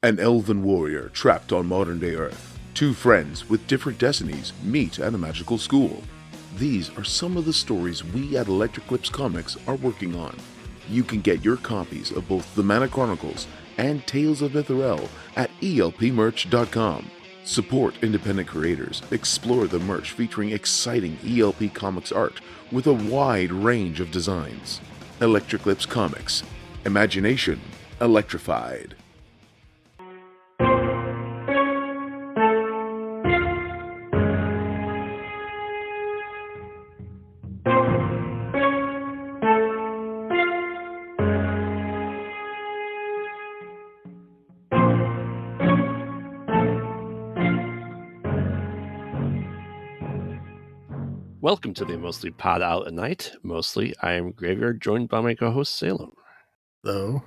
An elven warrior trapped on modern-day Earth. Two friends with different destinies meet at a magical school. These are some of the stories we at Electric Lips Comics are working on. You can get your copies of both The Mana Chronicles and Tales of Mithril at elpmerch.com. Support independent creators, explore the merch featuring exciting ELP Comics art with a wide range of designs. Electric Lips Comics. Imagination electrified. Welcome to the Mostly Pod Out at Night. Mostly, I am Graveyard, joined by my co-host Salem. Hello.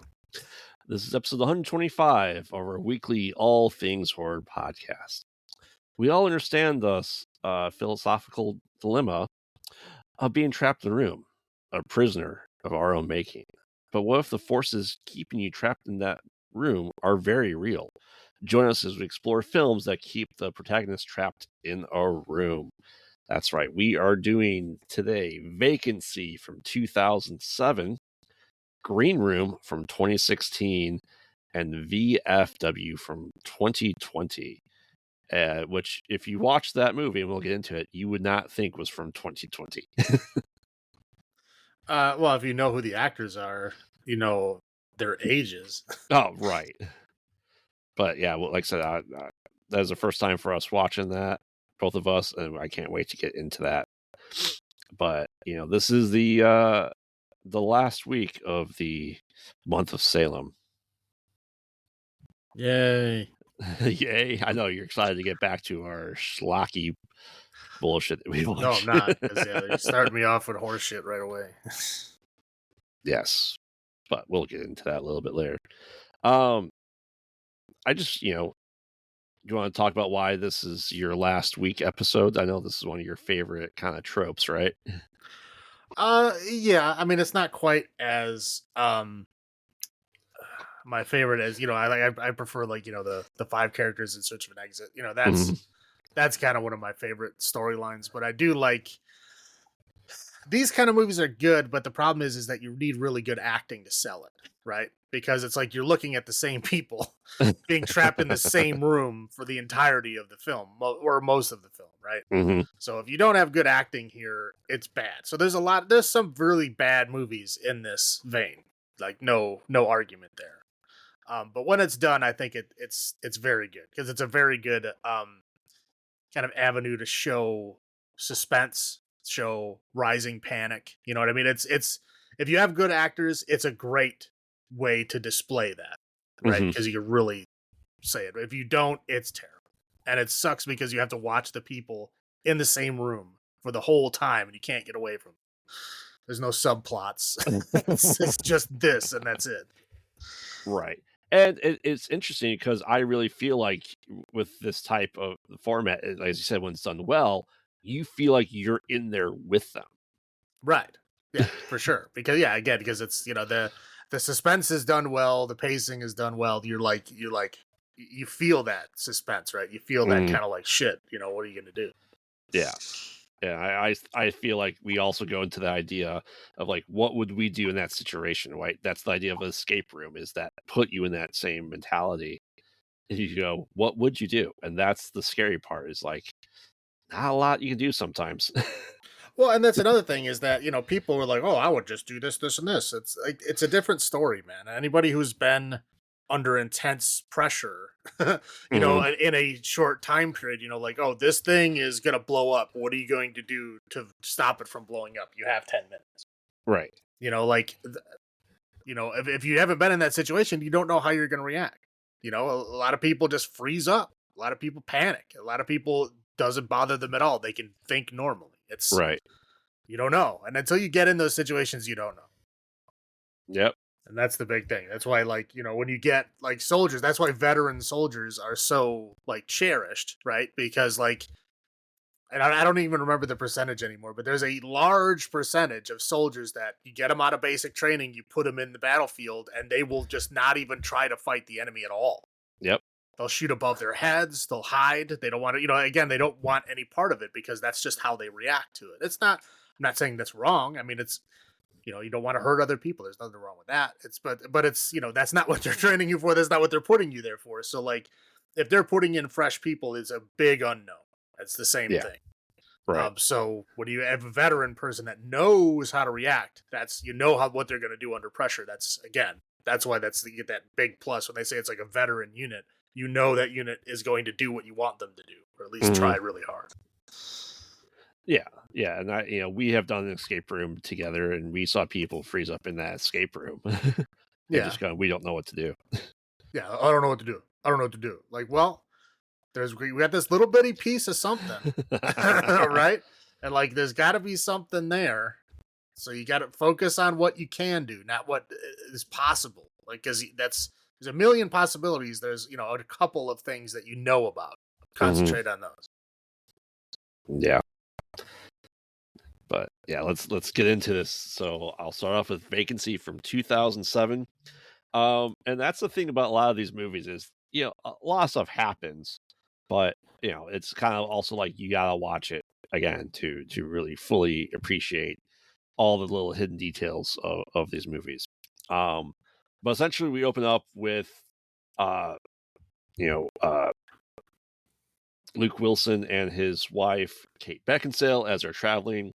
This is episode 125 of our weekly All Things Horror podcast. We all understand the philosophical dilemma of being trapped in a room, a prisoner of our own making. But what if the forces keeping you trapped in that room are very real? Join us as we explore films that keep the protagonist trapped in a room. That's right. We are doing today Vacancy from 2007, Green Room from 2016, and VFW from 2020. Which, if you watch that movie, and we'll get into it, you would not think was from 2020. Well, if you know who the actors are, you know their ages. Oh, right. But yeah, well, like I said, that was the first time for us watching that, both of us, and I can't wait to get into that. But this is the last week of the month of Salem. Yay! Yay! I know you're excited to get back to our schlocky bullshit that we watch. No, I'm not. Because you started me off with horse shit right away. Yes, but we'll get into that a little bit later. I just, you want to talk about why this is your last week episode? I know this is one of your favorite kind of tropes, right? Yeah. I mean, it's not quite as my favorite as I prefer the 5 characters in search of an exit. That's kind of one of my favorite storylines. But I do like these kind of movies are good, but the problem is that you need really good acting to sell it, right? Because it's like you're looking at the same people being trapped in the same room for the entirety of the film, or most of the film, right? Mm-hmm. So if you don't have good acting here, it's bad. So there's some really bad movies in this vein, like no argument there. But when it's done, I think it's very good because it's a very good kind of avenue to show suspense, show rising panic. You know what I mean? It's if you have good actors, it's a great way to display that, right? Because you can really say it. If you don't, it's terrible. And it sucks because you have to watch the people in the same room for the whole time and you can't get away from them. There's no subplots. it's just this and that's it. Right. And it's interesting because I really feel like with this type of format, as you said, when it's done well, you feel like you're in there with them. Right. Yeah, for sure. Because because it's, the suspense is done well, the pacing is done well. You feel that suspense, right? You feel that kind of like shit, what are you going to do? Yeah. Yeah, I feel like we also go into the idea of like, what would we do in that situation, right? That's the idea of an escape room, is that put you in that same mentality. And you go, what would you do? And that's the scary part, is like, not a lot you can do sometimes. Well, and that's another thing is that, people were like, oh, I would just do this, this, and this. It's like, it's a different story, man. Anybody who's been under intense pressure, in a short time period, like, oh, this thing is going to blow up. What are you going to do to stop it from blowing up? You have 10 minutes. Right. If you haven't been in that situation, you don't know how you're going to react. A lot of people just freeze up. A lot of people panic. A lot of people doesn't bother them at all. They can think normally. It's right. You don't know. And until you get in those situations, you don't know. Yep. And that's the big thing. That's why, when you get soldiers, that's why veteran soldiers are so cherished, right? Because and I don't even remember the percentage anymore, but there's a large percentage of soldiers that you get them out of basic training, you put them in the battlefield, and they will just not even try to fight the enemy at all. Yep. They'll shoot above their heads. They'll hide. They don't want to, again, they don't want any part of it because that's just how they react to it. It's not, I'm not saying that's wrong. I mean, it's, you don't want to hurt other people. There's nothing wrong with that. But it's, that's not what they're training you for. That's not what they're putting you there for. So like, if they're putting in fresh people, it's a big unknown. It's the same thing. Right. So when you have a veteran person that knows how to react, that's, what they're going to do under pressure. That's why you get that big plus when they say it's like a veteran unit. That unit is going to do what you want them to do, or at least try really hard. Yeah, and we have done an escape room together, and we saw people freeze up in that escape room. Just going, we don't know what to do. Yeah, I don't know what to do. Like, well, we got this little bitty piece of something, right? And like, there's got to be something there. So you got to focus on what you can do, not what is possible. Like, because there's a million possibilities. There's a couple of things that about. Concentrate on those. Yeah. But yeah, let's get into this. So I'll start off with Vacancy from 2007. And that's the thing about a lot of these movies is, a lot of stuff happens, but it's kind of also like you gotta watch it again to really fully appreciate all the little hidden details of these movies. But essentially we open up with Luke Wilson and his wife Kate Beckinsale as they're traveling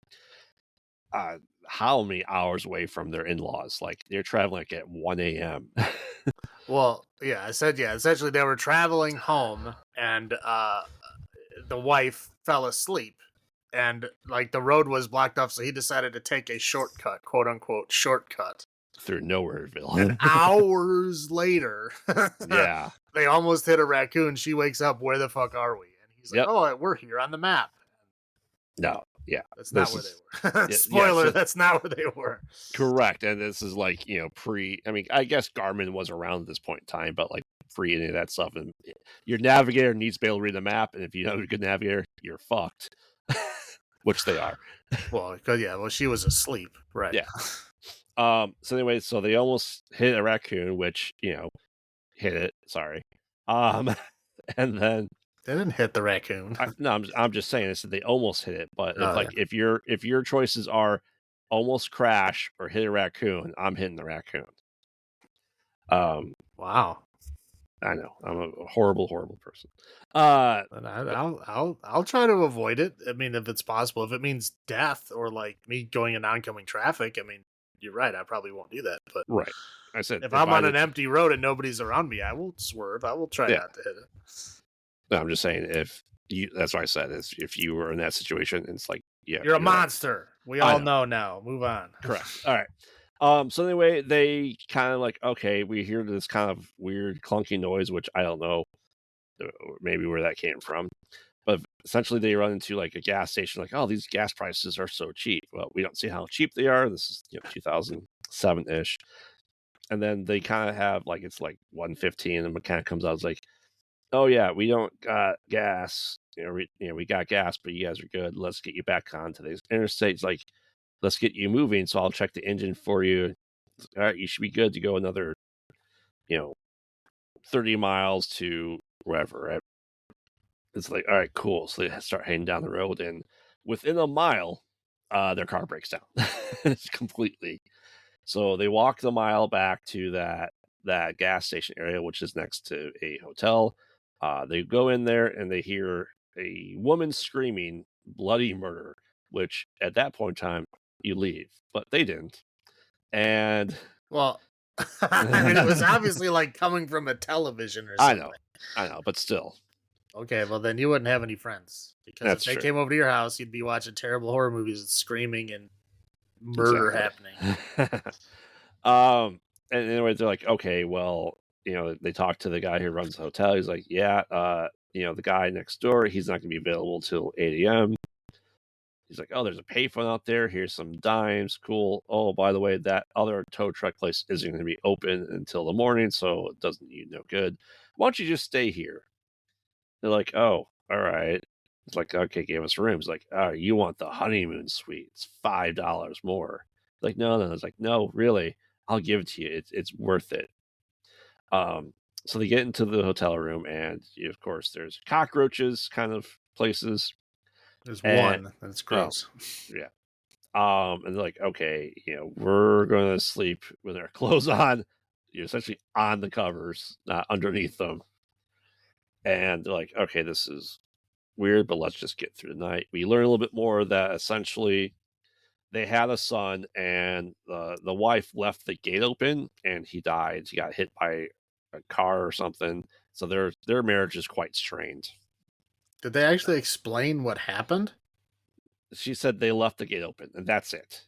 how many hours away from their in-laws? Like they're traveling like at 1 a.m. Well, yeah, I said, essentially they were traveling home and the wife fell asleep and like the road was blocked off. So he decided to take a shortcut, quote unquote, shortcut through Nowhereville. And hours later, yeah, they almost hit a raccoon. She wakes up, where the fuck are we? And he's like, oh, we're here on the map. No, yeah. That's not where they were. Spoiler, that's not where they were. Correct. And this is like, I mean, I guess Garmin was around at this point in time, but like pre any of that stuff. And your navigator needs to be able to read the map. And if you have a good navigator, you're fucked. Which they are. Well, she was asleep. Right. Yeah. So anyway, so they almost hit a raccoon, which, hit it. Sorry. And then they didn't hit the raccoon. I'm just saying this. They almost hit it, but if your choices are almost crash or hit a raccoon, I'm hitting the raccoon. Wow. I know I'm a horrible person. I'll try to avoid it. I mean, if it's possible, if it means death or like me going in oncoming traffic, I mean, you're right. I probably won't do that. But right, I said if I'm on an empty road and nobody's around me, I will swerve. I will try not to hit it. No, I'm just saying that's what I said. Is if you were in that situation, it's like, you're a monster. Right. We all know now. Move on. Correct. All right. So anyway, they kind of like, okay, we hear this kind of weird clunky noise, which I don't know maybe where that came from. But essentially they run into like a gas station, like, oh, these gas prices are so cheap. Well, we don't see how cheap they are. This is 2007-ish. And then they kind of have like, it's like 1:15 and the mechanic comes out, it's like, oh yeah, we don't got gas. We got gas, but you guys are good. Let's get you back onto these interstates. Like, let's get you moving. So I'll check the engine for you. All right, you should be good to go another, 30 miles to wherever. Right? It's like, all right, cool. So they start heading down the road, and within a mile, their car breaks down. It's completely. So they walk the mile back to that gas station area, which is next to a hotel. They go in there and they hear a woman screaming bloody murder, which at that point in time you leave, but they didn't. And well, I mean, it was obviously like coming from a television or something. I know, but still. Okay, well then you wouldn't have any friends because if they came over to your house, you'd be watching terrible horror movies and screaming and murder happening. And anyway, they're like, okay, well, they talk to the guy who runs the hotel. He's like, yeah, the guy next door, he's not going to be available till 8 a.m. He's like, oh, there's a payphone out there. Here's some dimes. Cool. Oh, by the way, that other tow truck place isn't going to be open until the morning, so it doesn't need no good. Why don't you just stay here? They're like, oh, all right. It's like, okay, give us rooms. Like, oh, you want the honeymoon suite? It's $5 more. Like, no. It's like, no, really, I'll give it to you. It's worth it. So they get into the hotel room, and of course, there's cockroaches kind of places. There's And, one. That's gross. Yeah. And they're like, okay, we're going to sleep with our clothes on, essentially on the covers, not underneath them. And they're like, okay, this is weird, but let's just get through the night. We learn a little bit more that essentially they had a son, and the wife left the gate open, and he died. He got hit by a car or something. So their marriage is quite strained. Did they actually explain what happened? She said they left the gate open, and that's it.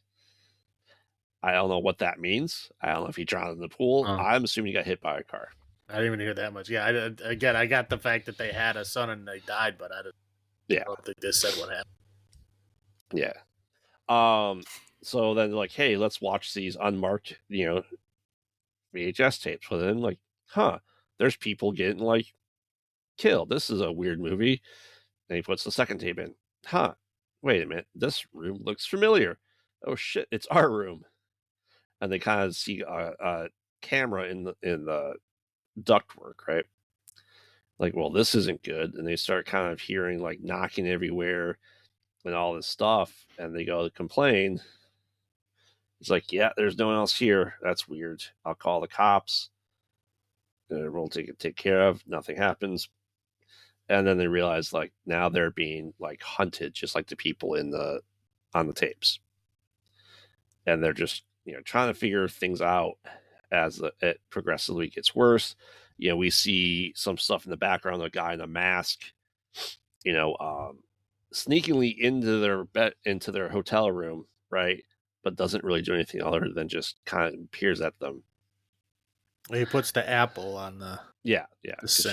I don't know what that means. I don't know if he drowned in the pool. Oh. I'm assuming he got hit by a car. I didn't even hear that much. Yeah, I got the fact that they had a son and they died, but I don't think they said what happened. Yeah. So then they're like, hey, let's watch these unmarked, VHS tapes. Well, then like, there's people getting like killed. This is a weird movie. And he puts the second tape in. Wait a minute. This room looks familiar. Oh shit, it's our room. And they kind of see a camera in the ductwork, right? Like, well, this isn't good. And they start kind of hearing like knocking everywhere and all this stuff. And they go to complain. He's like, yeah, there's no one else here. That's weird. I'll call the cops. We'll take care of. Nothing happens. And then they realize like now they're being like hunted, just like the people on the tapes. And they're just trying to figure things out as it progressively gets worse. We see some stuff in the background, a guy in a mask, sneakingly into their hotel room, right? But doesn't really do anything other than just kind of peers at them. He puts the apple on the because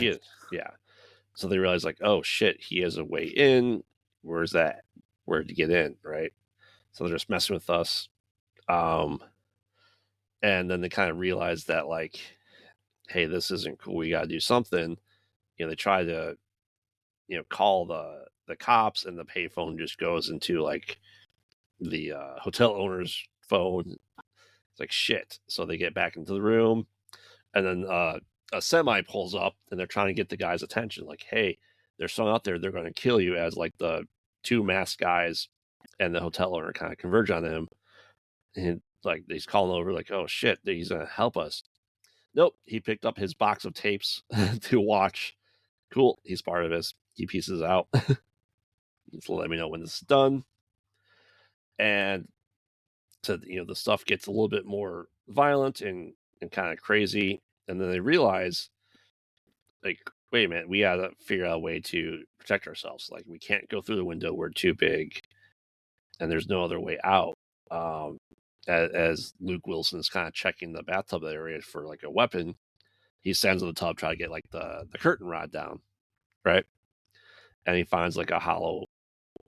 So they realize like, oh shit, he has a way in. Where's that? Where'd he get in, right? So they're just messing with us. And then they kind of realize that like, hey, this isn't cool. We got to do something. They try to, call the cops, and the payphone just goes into like the hotel owner's phone. It's like shit. So they get back into the room, and then a semi pulls up, and they're trying to get the guy's attention. Like, hey, there's someone out there. They're going to kill you. As like the two masked guys and the hotel owner kind of converge on him, and like he's calling over, like, oh shit, he's going to help us. Nope, he picked up his box of tapes to watch. Cool, he's part of this. He pieces out. Just let me know when this is done. And so the stuff gets a little bit more violent and kind of crazy. And then they realize, like, wait a minute, we gotta figure out a way to protect ourselves. Like, we can't go through the window, we're too big, and there's no other way out. As Luke Wilson is kind of checking the bathtub area for like a weapon, he stands in the tub trying to get like the curtain rod down, right? And he finds like a hollow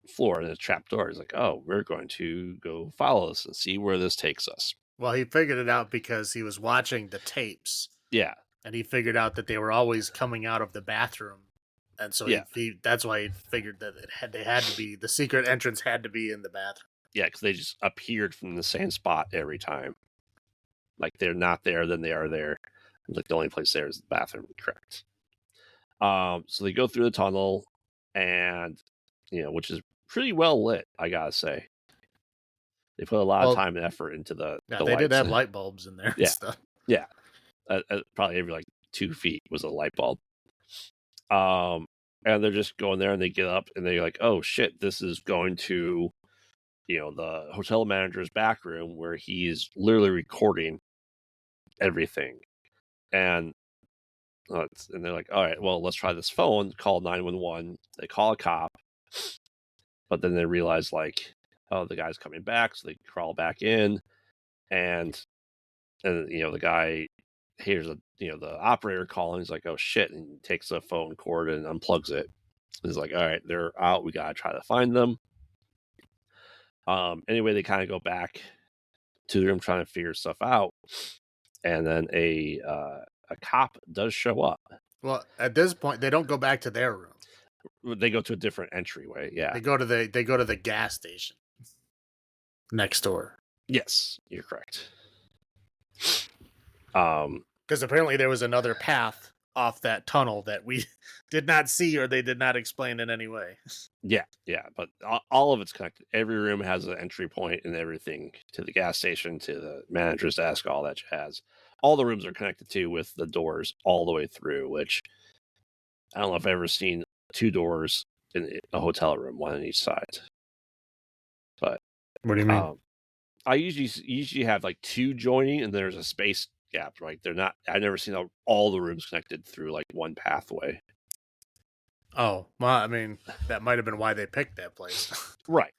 floor and a trap door. He's like, oh, we're going to go follow this and see where this takes us. Well, he figured it out because he was watching the tapes. Yeah. And he figured out that they were always coming out of the bathroom. And so that's why he figured that they had to be, the secret entrance had to be in the bathroom. Yeah, because they just appeared from the same spot every time. Like, they're not there, then they are there. Like, the only place there is the bathroom, correct. So they go through the tunnel, and, which is pretty well lit, I gotta say. They put a lot of time and effort into the they lights. did have light bulbs in there and stuff. Yeah. Probably every like 2 feet was a light bulb. And they're just going there, and they get up, and they're like, oh shit, this is going to the hotel manager's back room, where he's literally recording everything. And they're like, all right, well, let's try this phone, call 911. They call a cop, but then they realize like, oh, the guy's coming back, so they crawl back in, and the guy hears the operator calling. He's like, oh shit, and he takes the phone cord and unplugs it. He's like, all right, they're out, we gotta try to find them. Anyway, they kind of go back to the room trying to figure stuff out, and then a cop does show up. Well, at this point, they don't go back to their room. They go to a different entryway. Yeah, they go to the gas station next door. Yes, you're correct. Because apparently there was another path off that tunnel that we did not see or they did not explain in any way. Yeah, but all of it's connected. Every room has an entry point and everything, to the gas station, to the manager's desk, all that jazz. All the rooms are connected to, with the doors all the way through, which I don't know if I've ever seen 2 doors in a hotel room, one on each side. But What do you mean? I usually have like 2 joining, and there's a space gap. Right? They're not. I've never seen all the rooms connected through like one pathway. Oh, well, I mean, that might have been why they picked that place. Right.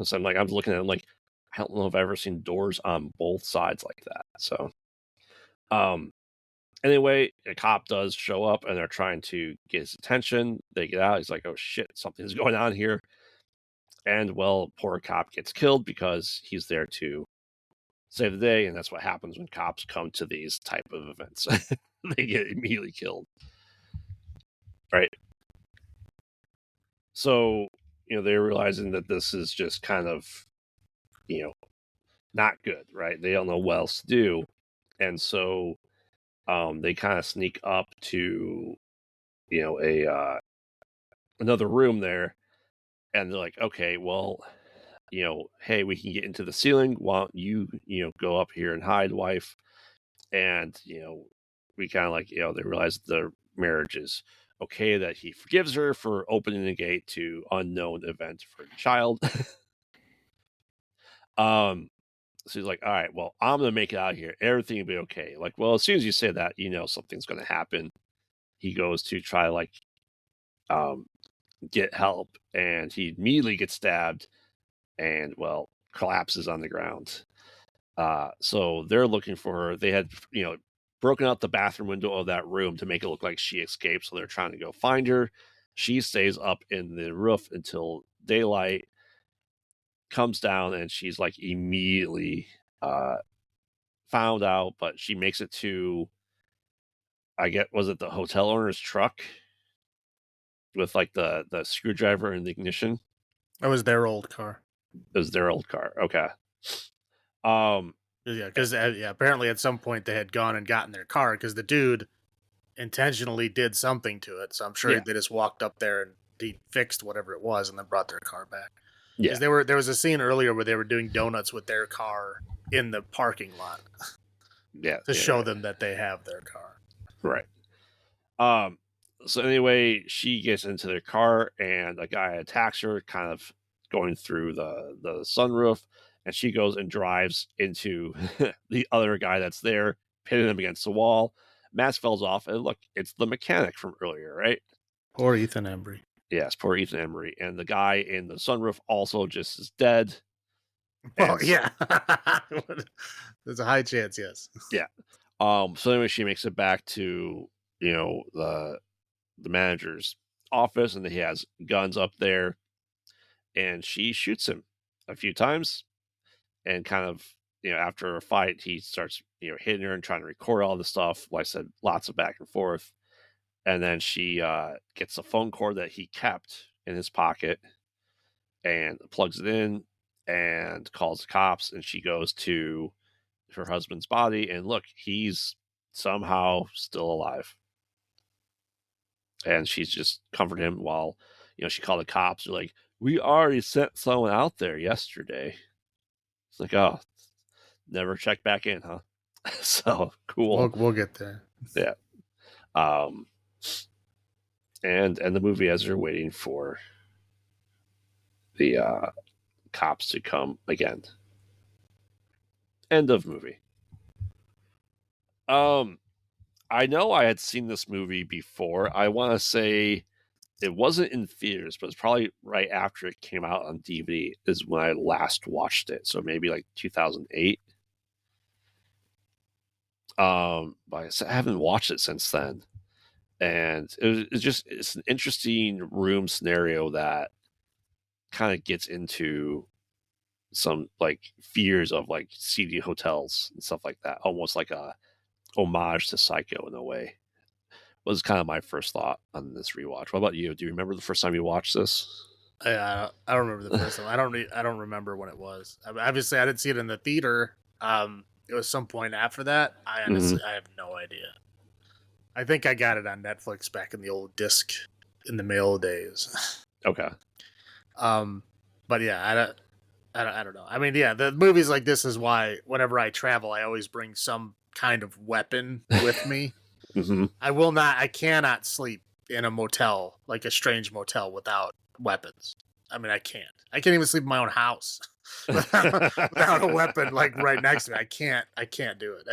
So I'm looking at it, I'm like, I don't know if I've ever seen doors on both sides like that. So, anyway, a cop does show up, and they're trying to get his attention. They get out. He's like, "Oh shit, something's going on here." And well, poor cop gets killed because he's there to save the day, and that's what happens when cops come to these type of events. They get immediately killed. Right. So, they're realizing that this is just kind of, not good, right? They don't know what else to do. And so they kind of sneak up to, a another room there, and they're like, okay, well, hey, we can get into the ceiling. Why don't you, go up here and hide, wife? And, we kind of like, they realize the marriage is okay, that he forgives her for opening the gate to unknown event for the child. So he's like, all right, well, I'm going to make it out of here. Everything will be okay. Like, well, as soon as you say that, something's going to happen. He goes to try, like, get help, and he immediately gets stabbed and, well, collapses on the ground. So they're looking for her. They had, broken out the bathroom window of that room to make it look like she escaped. So they're trying to go find her. She stays up in the roof until daylight comes down, and she's like immediately found out, but she makes it to, was it the hotel owner's truck with like the screwdriver in the ignition? That was their old car. It was their old car. Okay. Um, Yeah, because apparently at some point they had gone and gotten their car because the dude intentionally did something to it. So I'm sure they just walked up there and he fixed whatever it was and then brought their car back. Yeah. Because there was a scene earlier where they were doing donuts with their car in the parking lot. Yeah. To show them that they have their car. Right. So anyway, she gets into their car, and a guy attacks her, kind of going through the sunroof, and she goes and drives into the other guy that's there, pitting him against the wall. Mask falls off, and look, it's the mechanic from earlier, right? Poor Ethan Embry. Yes, poor Ethan Embry. And the guy in the sunroof also just is dead. Well, yeah. There's a high chance, yes. Yeah. So anyway, she makes it back to, the manager's office, and he has guns up there, and she shoots him a few times, and kind of, after a fight, he starts, hitting her and trying to record all the stuff. Like I said, lots of back and forth. And then she gets a phone cord that he kept in his pocket and plugs it in and calls the cops, and she goes to her husband's body, and look, he's somehow still alive. And she's just comforting him while, she called the cops. They're like, we already sent someone out there yesterday. It's like, oh, never check back in, huh? So cool. We'll get there. Yeah. And the movie as they're waiting for the cops to come again. End of movie. I know I had seen this movie before. I want to say it wasn't in theaters, but it's probably right after it came out on DVD is when I last watched it. So maybe like 2008. But I haven't watched it since then. And it's an interesting room scenario that kind of gets into some like fears of like seedy hotels and stuff like that. Almost like a homage to Psycho in a way. Was kind of my first thought on this rewatch. What about you? Do you remember the first time you watched this? I don't remember the first time. I don't remember when it was. Obviously, I didn't see it in the theater. It was some point after that. I honestly I have no idea. I think I got it on Netflix back in the old disc in the mail days. Okay. But yeah, I don't know. I mean, yeah, the movies like this is why whenever I travel, I always bring some kind of weapon with me. Mm-hmm. I cannot sleep in a motel, like a strange motel, without weapons. I mean, I can't. I can't even sleep in my own house without a weapon like right next to me. I can't do it.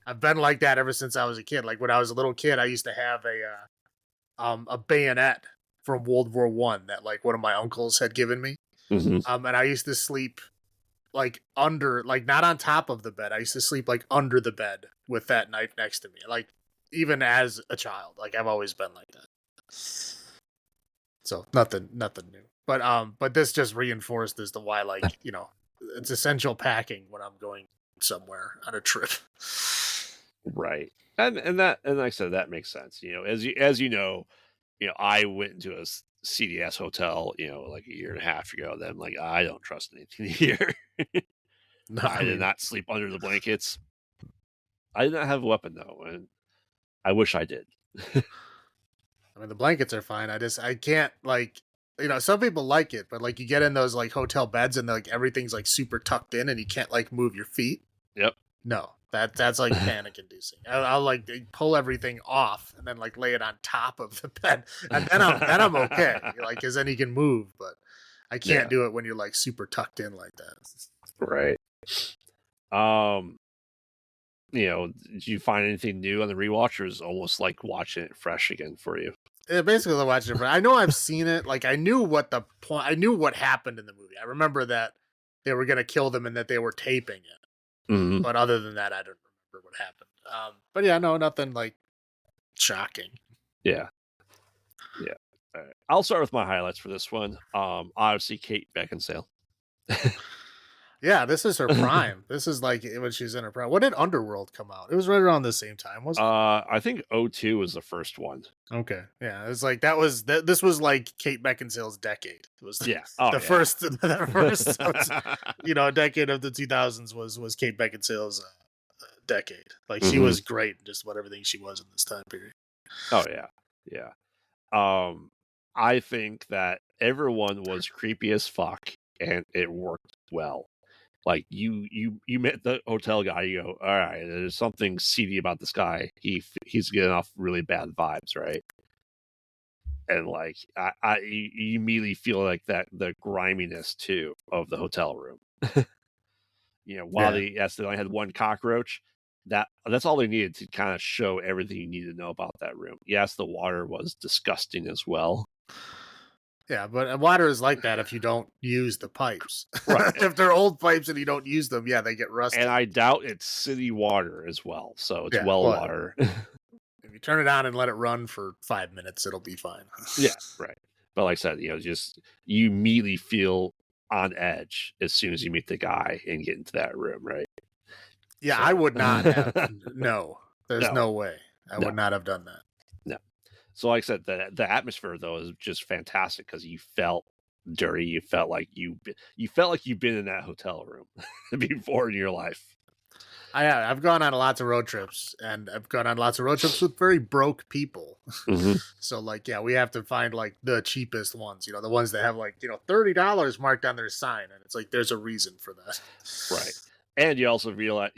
I've been like that ever since I was a kid. Like when I was a little kid, I used to have a bayonet from World War One that like one of my uncles had given me. Mm-hmm. And I used to sleep like under, like not on top of the bed. I used to sleep like under the bed with that knife next to me. Like even as a child, like I've always been like that. So nothing new. But this just reinforced as to why, like, you know, it's essential packing when I'm going somewhere on a trip. Right. And like I said, that makes sense. You know, as you know, I went into a CDS hotel, like a year and a half ago. Then I'm like, I don't trust anything here. No, I did not sleep under the blankets. I did not have a weapon though, and I wish I did. I mean, the blankets are fine. I can't, like, you know, some people like it, but like you get in those like hotel beds and like everything's like super tucked in and you can't like move your feet. Yep. No, that's like panic inducing. I'll like pull everything off and then like lay it on top of the bed, and then I'm okay, like, because then you can move. But I can't do it when you're like super tucked in like that. Right. Did you find anything new on the rewatch, or is it almost like watching it fresh again for you? Yeah, basically, I watched it. I know I've seen it. Like I knew what the point. I knew what happened in the movie. I remember that they were gonna kill them and that they were taping it. Mm-hmm. But other than that, I don't remember what happened. But yeah, no, nothing like shocking. Yeah. All right. I'll start with my highlights for this one. Obviously, Kate Beckinsale. Yeah, this is her prime. This is like when she's in her prime. When did Underworld come out? It was right around the same time, wasn't it? I think 2002 was the first one. Okay, yeah, it's like this was like Kate Beckinsale's decade. It was first, the first, decade of the 2000s was Kate Beckinsale's decade. Like she was great, just about everything she was in this time period. Oh yeah. I think that everyone was creepy as fuck, and it worked well. Like you met the hotel guy, you go, all right, there's something seedy about this guy. He's getting off really bad vibes, right? And like you immediately feel like that the griminess too of the hotel room. While they only had one cockroach, that's all they needed to kind of show everything you need to know about that room. Yes, the water was disgusting as well. Yeah, but water is like that if you don't use the pipes. Right. If they're old pipes and you don't use them, yeah, they get rusty. And I doubt it's city water as well, so it's water. If you turn it on and let it run for 5 minutes, it'll be fine. Yeah, right. But like I said, just you immediately feel on edge as soon as you meet the guy and get into that room, right? Yeah, so. I would not have. No, there's no way. I would not have done that. No. So like I said, the atmosphere though is just fantastic because you felt dirty. You felt like you've been in that hotel room before in your life. I've gone on lots of road trips, and I've gone on lots of road trips with very broke people. Mm-hmm. So like, yeah, we have to find like the cheapest ones, the ones that have like, $30 marked on their sign. And it's like, there's a reason for that. Right. And you also realize,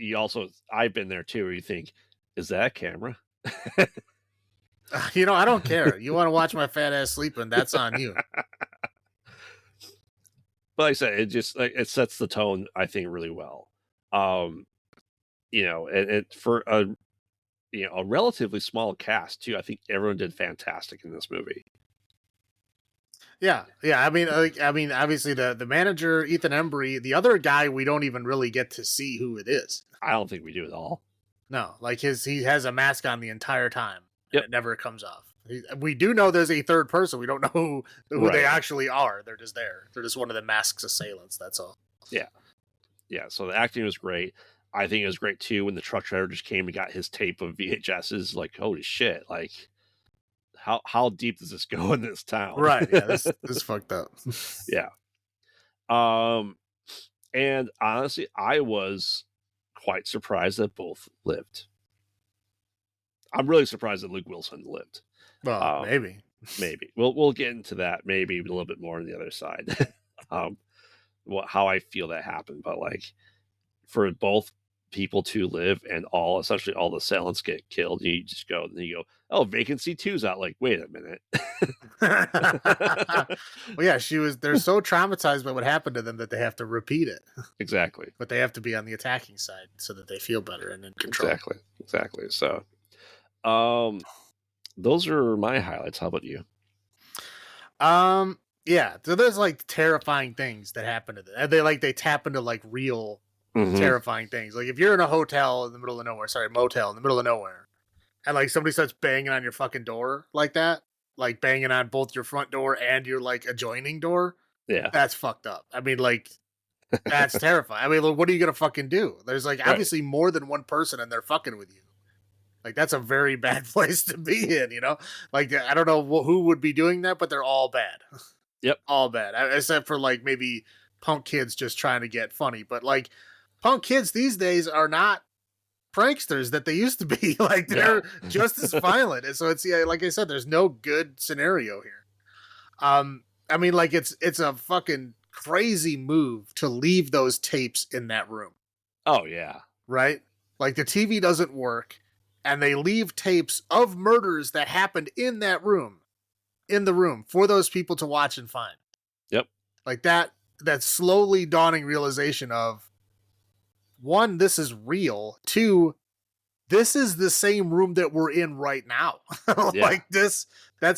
I've been there too, where you think, is that a camera? I don't care. You want to watch my fat ass sleeping, that's on you. But like I said, it just it sets the tone, I think, really well. And for a relatively small cast too, I think everyone did fantastic in this movie. Yeah. I mean, obviously the manager, Ethan Embry, the other guy, we don't even really get to see who it is. I don't think we do at all. No, like he has a mask on the entire time. Yep. It never comes off. We do know there's a third person. We don't know who they actually are. They're just there. They're just one of the mask's assailants. That's all. Yeah. So the acting was great. I think it was great too when the truck driver just came and got his tape of VHSs. Like, holy shit! Like, how deep does this go in this town? Right. Yeah. This fucked up. Yeah. And honestly, I was quite surprised that both lived. I'm really surprised that Luke Wilson lived. Well, maybe. Maybe we'll get into that maybe a little bit more on the other side. How I feel that happened, but like for both people to live and essentially all the Silents get killed, you just go and you go, oh, Vacancy 2's out. Like, wait a minute. Well, yeah, they're so traumatized by what happened to them that they have to repeat it. Exactly. But they have to be on the attacking side so that they feel better and in control. Exactly. So, those are my highlights. How about you? Yeah. So there's like terrifying things that happen to them. They tap into like real terrifying things. Like if you're in a motel in the middle of nowhere, and like somebody starts banging on your fucking door like that, like banging on both your front door and your like adjoining door. Yeah. That's fucked up. I mean, like, that's terrifying. I mean, like, what are you going to fucking do? There's like obviously more than one person and they're fucking with you. Like, that's a very bad place to be in, you know? Like, I don't know who would be doing that, but they're all bad. Yep. All bad. Except for like maybe punk kids just trying to get funny. But like, punk kids these days are not pranksters that they used to be. Like, they're just as violent. And so it's, like I said, there's no good scenario here. I mean, like, it's a fucking crazy move to leave those tapes in that room. Oh, yeah. Right? Like, the TV doesn't work, and they leave tapes of murders that happened in the room for those people to watch and find. Yep. Like, that slowly dawning realization of, one, this is real. Two, this is the same room that we're in right now. Like, that's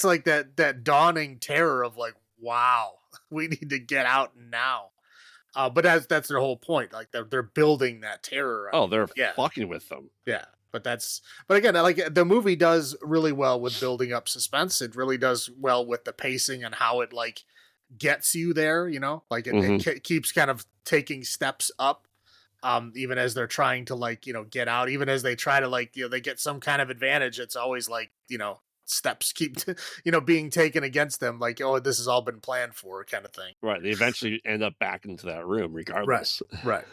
like that dawning terror of like, wow, we need to get out now. But that's their whole point. Like they're building that terror. Oh, they're fucking with them. Yeah. But again, like the movie does really well with building up suspense. It really does well with the pacing and how it like gets you there, you know, like it keeps kind of taking steps up. Even as they're trying to like, you know, get out, even as they try to like, you know, they get some kind of advantage. It's always like, you know, steps keep, you know, being taken against them. Like, oh, this has all been planned for kind of thing. Right. They eventually end up back into that room regardless. Right.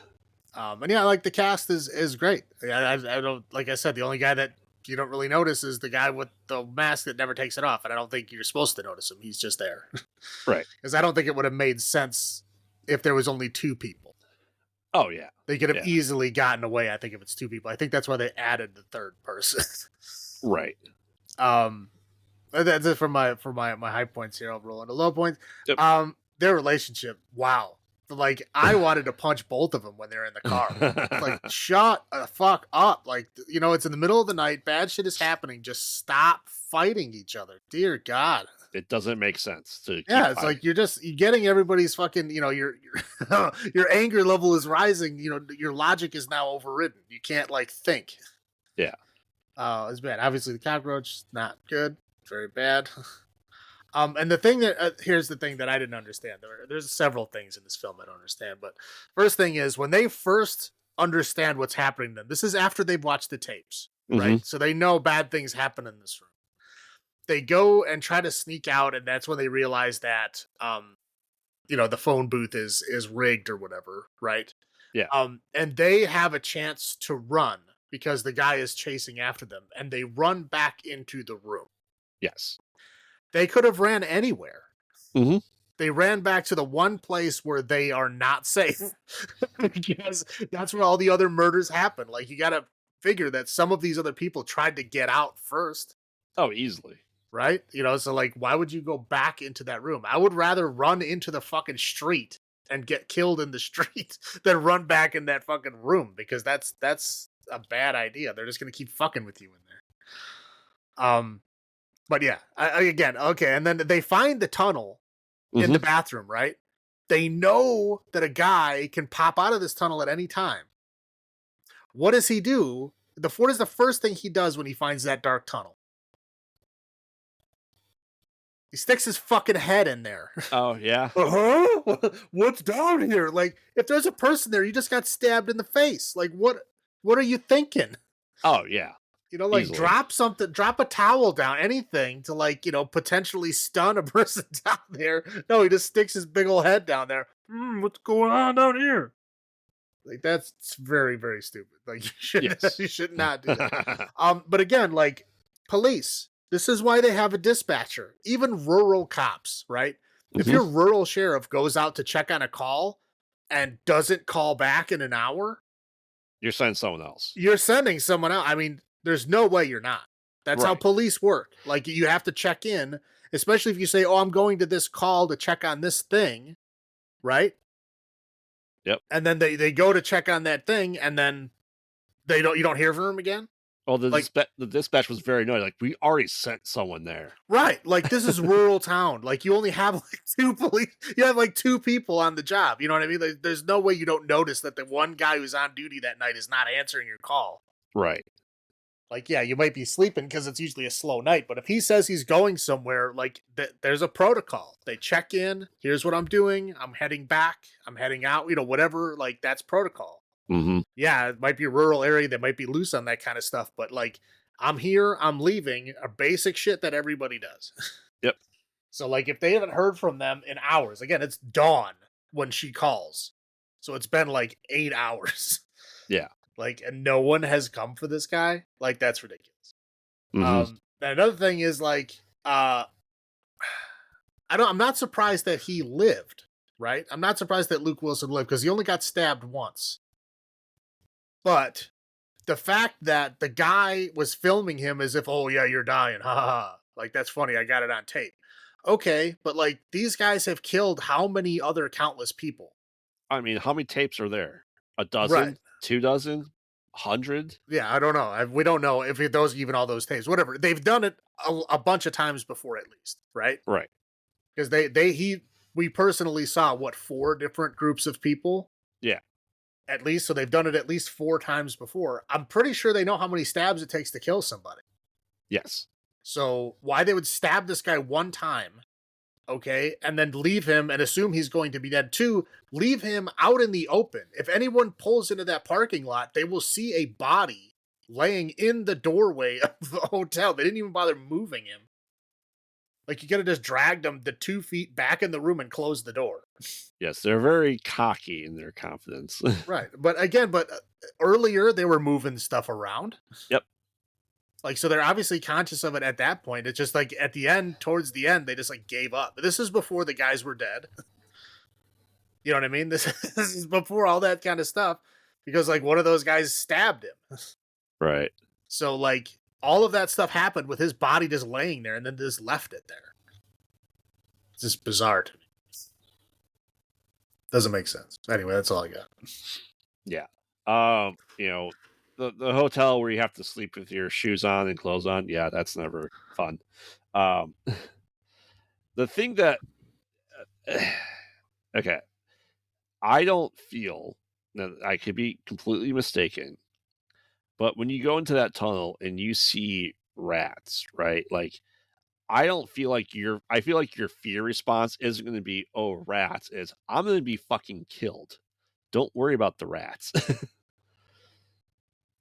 And yeah, like the cast is great. I don't, like I said, the only guy that you don't really notice is the guy with the mask that never takes it off. And I don't think you're supposed to notice him. He's just there. Right. Because I don't think it would have made sense if there was only two people. Oh, yeah. They could have easily gotten away, I think, if it's two people. I think that's why they added the third person. Right. That's it for my high points here. I'll roll into low points. Yep. Their relationship, wow. Like, I wanted to punch both of them when they're in the car. Like, shut the fuck up. Like, you know, it's in the middle of the night. Bad shit is happening. Just stop fighting each other. Dear God. It doesn't make sense to keep it's like you're getting everybody's fucking, you know, your your anger level is rising, you know, your logic is now overridden. You can't like think. Yeah. It's bad. Obviously the cockroach, not good. Very bad. And the thing that here's the thing that I didn't understand. There's several things in this film I don't understand, but first thing is when they first understand what's happening to them, this is after they've watched the tapes, right? So they know bad things happen in this room. They go and try to sneak out, and that's when they realize that, you know, the phone booth is rigged or whatever, right? Yeah. And they have a chance to run because the guy is chasing after them, and they run back into the room. Yes. They could have ran anywhere. Mm-hmm. They ran back to the one place where they are not safe because that's where all the other murders happen. Like, you got to figure that some of these other people tried to get out first. Oh, easily. Right? You know, so like, why would you go back into that room? I would rather run into the fucking street and get killed in the street than run back in that fucking room, because that's a bad idea. They're just going to keep fucking with you in there. But yeah, again, okay. And then they find the tunnel in the bathroom, right? They know that a guy can pop out of this tunnel at any time. What does he do? What is the first thing he does when he finds that dark tunnel? He sticks his fucking head in there. Oh, yeah. What's down here? Like, if there's a person there, you just got stabbed in the face. Like, what are you thinking? Oh, yeah. You know, like, easily. drop a towel down, anything to, like, you know, potentially stun a person down there. No, he just sticks his big old head down there. What's going on down here? Like that's very, very stupid. Like Yes. you should not do that. But again, like police, this is why they have a dispatcher. Even rural cops, right? If Mhm. your rural sheriff goes out to check on a call and doesn't call back in an hour, You're sending someone else. you're sending someone out. I mean, there's no way you're not. That's how Right. police work. Like you have to check in, especially if you say, "Oh, I'm going to this call to check on this thing," right? Yep. And then they go to check on that thing, and then you don't hear from them again. Well, Like the dispatch was very annoyed. Like, we already sent someone there. right, like this is rural town. Like you only have like two police. You have like two people on the job. You know what I mean? Like, there's no way you don't notice that the one guy who's on duty that night is not answering your call. Right. Like, yeah, you might be sleeping because it's usually a slow night, but if he says he's going somewhere, like there's a protocol. They check in. Here's what I'm doing. I'm heading back. I'm heading out. You know, whatever. Like that's protocol. Mm-hmm. Yeah, it might be a rural area. They might be loose on that kind of stuff, but like I'm here. I'm leaving. A basic shit that everybody does. Yep. So like if they haven't heard from them in hours, again, it's dawn when she calls. So it's been like 8 hours. Yeah. Like, and no one has come for this guy. Like, that's ridiculous. Mm-hmm. And another thing is like, I'm not surprised that he lived, right? I'm not surprised that Luke Wilson lived because he only got stabbed once. But the fact that the guy was filming him as if, oh yeah, you're dying, ha ha ha. Like, that's funny. I got it on tape. Okay, but like these guys have killed how many other countless people? I mean, how many tapes are there? A dozen? Right. 2 dozen? 100? Yeah, I don't know. We don't know if those even all those tapes. Whatever. They've done it a bunch of times before, at least, right? Right. Because we personally saw what 4 different groups of people. Yeah. At least, so they've done it at least 4 times before. I'm pretty sure they know how many stabs it takes to kill somebody. Yes. So why they would stab this guy one time, okay, and then leave him and assume he's going to be dead. 2, leave him out in the open. If anyone pulls into that parking lot, they will see a body laying in the doorway of the hotel. They didn't even bother moving him. Like, you could have just dragged him the 2 feet back in the room and closed the door. Yes, they're very cocky in their confidence. Right. But again, earlier they were moving stuff around. Yep. Like, so they're obviously conscious of it at that point. It's just like at the end, towards the end, they just like gave up. This is before the guys were dead. You know what I mean? This is before all that kind of stuff because like one of those guys stabbed him. Right. So like all of that stuff happened with his body just laying there and then just left it there. It's just bizarre to me. Doesn't make sense. Anyway, that's all I got. Yeah. You know, the hotel where you have to sleep with your shoes on and clothes on, yeah, that's never fun. The thing that okay, I don't feel that I could be completely mistaken, but when you go into that tunnel and you see rats, right? Like I don't feel like I feel like your fear response isn't going to be, oh, rats. It's, I'm going to be fucking killed. Don't worry about the rats.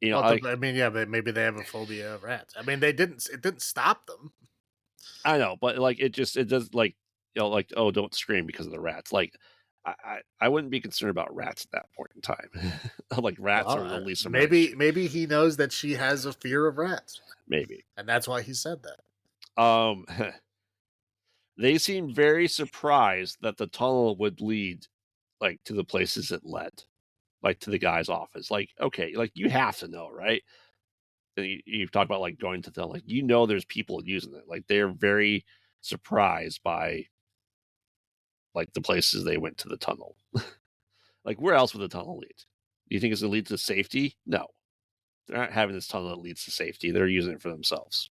You know, Well, like, I mean, yeah, but maybe they have a phobia of rats. I mean, it didn't stop them. I know, but like, it does like, you know, like, oh, don't scream because of the rats. Like, I wouldn't be concerned about rats at that point in time. Like, rats are the least of my issue. Maybe he knows that she has a fear of rats. Maybe. And that's why he said that. They seemed very surprised that the tunnel would lead like to the places it led, like to the guy's office. Like, okay, like you have to know, right? And you've talked about like going to the tunnel, like you know there's people using it. Like they're very surprised by like the places they went to the tunnel. Like where else would the tunnel lead? Do you think it's gonna lead to safety? No. They're not having this tunnel that leads to safety. They're using it for themselves.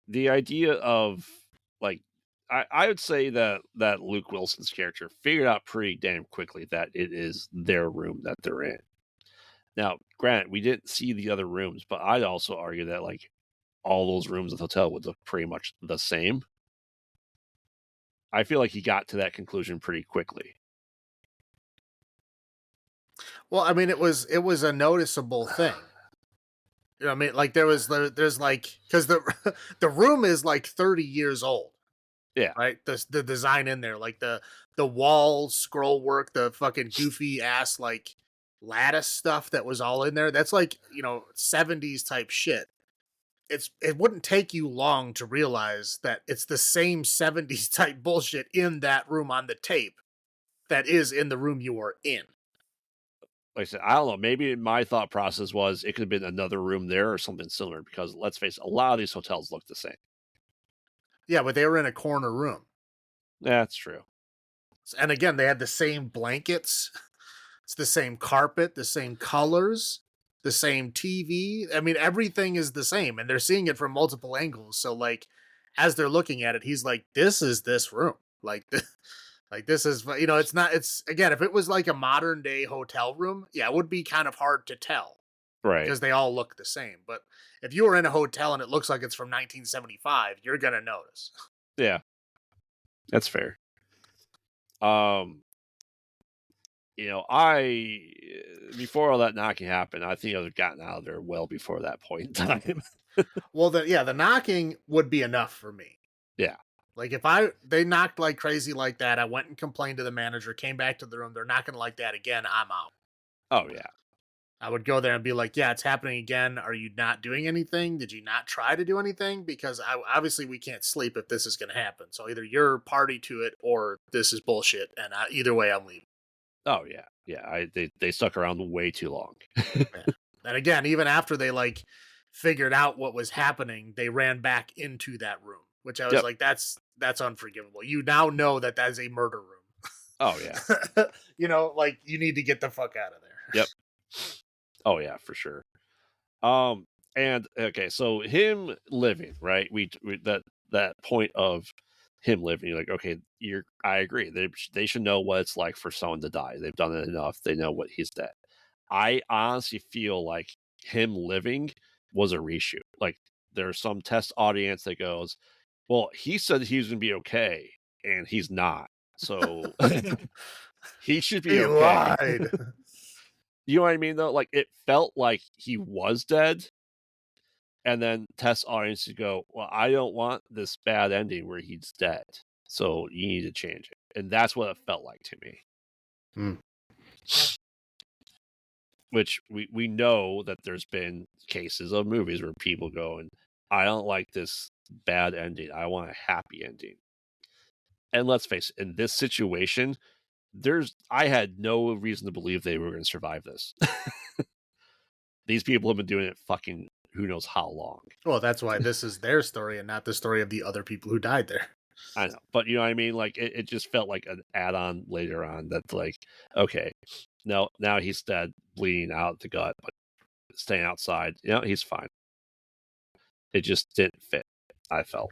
The idea of like I would say that Luke Wilson's character figured out pretty damn quickly that it is their room that they're in. Now, granted, we didn't see the other rooms, but I'd also argue that like all those rooms at the hotel would look pretty much the same. I feel like he got to that conclusion pretty quickly. Well, I mean, it was a noticeable thing. You know what I mean? Like there's like because the room is like 30 years old. Yeah. right? The design in there, like the wall scroll work, the fucking goofy ass like lattice stuff that was all in there. That's like, 70s type shit. It wouldn't take you long to realize that it's the same 70s type bullshit in that room on the tape that is in the room you are in. Like I said, I don't know. Maybe my thought process was it could have been another room there or something similar because let's face it, a lot of these hotels look the same. Yeah, but they were in a corner room. That's true. And again, they had the same blankets. It's the same carpet, the same colors, the same TV. I mean, everything is the same, and they're seeing it from multiple angles. So, like, as they're looking at it, he's like, "This is this room. Like, like this is It's not. It's again, if it was like a modern day hotel room, yeah, it would be kind of hard to tell Right. because they all look the same. But if you were in a hotel and it looks like it's from 1975, you're gonna notice. Yeah. That's fair. I before all that knocking happened, I think I would have gotten out of there well before that point in time. Well, the knocking would be enough for me. Yeah. Like if they knocked like crazy like that, I went and complained to the manager, came back to the room, they're knocking like that again, I'm out. Oh yeah. I would go there and be like, yeah, it's happening again. Are you not doing anything? Did you not try to do anything? Because obviously we can't sleep if this is going to happen. So either you're party to it or this is bullshit. And either way, I'm leaving. Oh yeah. Yeah. They stuck around way too long. Yeah. And again, even after they like figured out what was happening, they ran back into that room, which I was like, that's unforgivable. You now know that is a murder room. Oh yeah. Like you need to get the fuck out of there. Yep. Oh yeah, for sure. And okay, so him living, right? We that point of him living, you're like, okay, I agree. They should know what it's like for someone to die. They've done it enough. They know what he's dead. I honestly feel like him living was a reshoot. Like there's some test audience that goes, well, he said he was gonna be okay, and he's not. So he should be He okay. lied. You know what I mean, though? Like, it felt like he was dead, and then test audience to go, well, I don't want this bad ending where he's dead, so you need to change it. And that's what it felt like to me. Hmm. Which we know that there's been cases of movies where people go, and I don't like this bad ending. I want a happy ending. And let's face it, in this situation, I had no reason to believe they were going to survive this. These people have been doing it fucking who knows how long. Well, that's why this is their story and not the story of the other people who died there. I know, but you know what I mean? Like, it just felt like an add-on later on that's like, okay, now he's dead, bleeding out the gut, but staying outside, he's fine. It just didn't fit, I felt,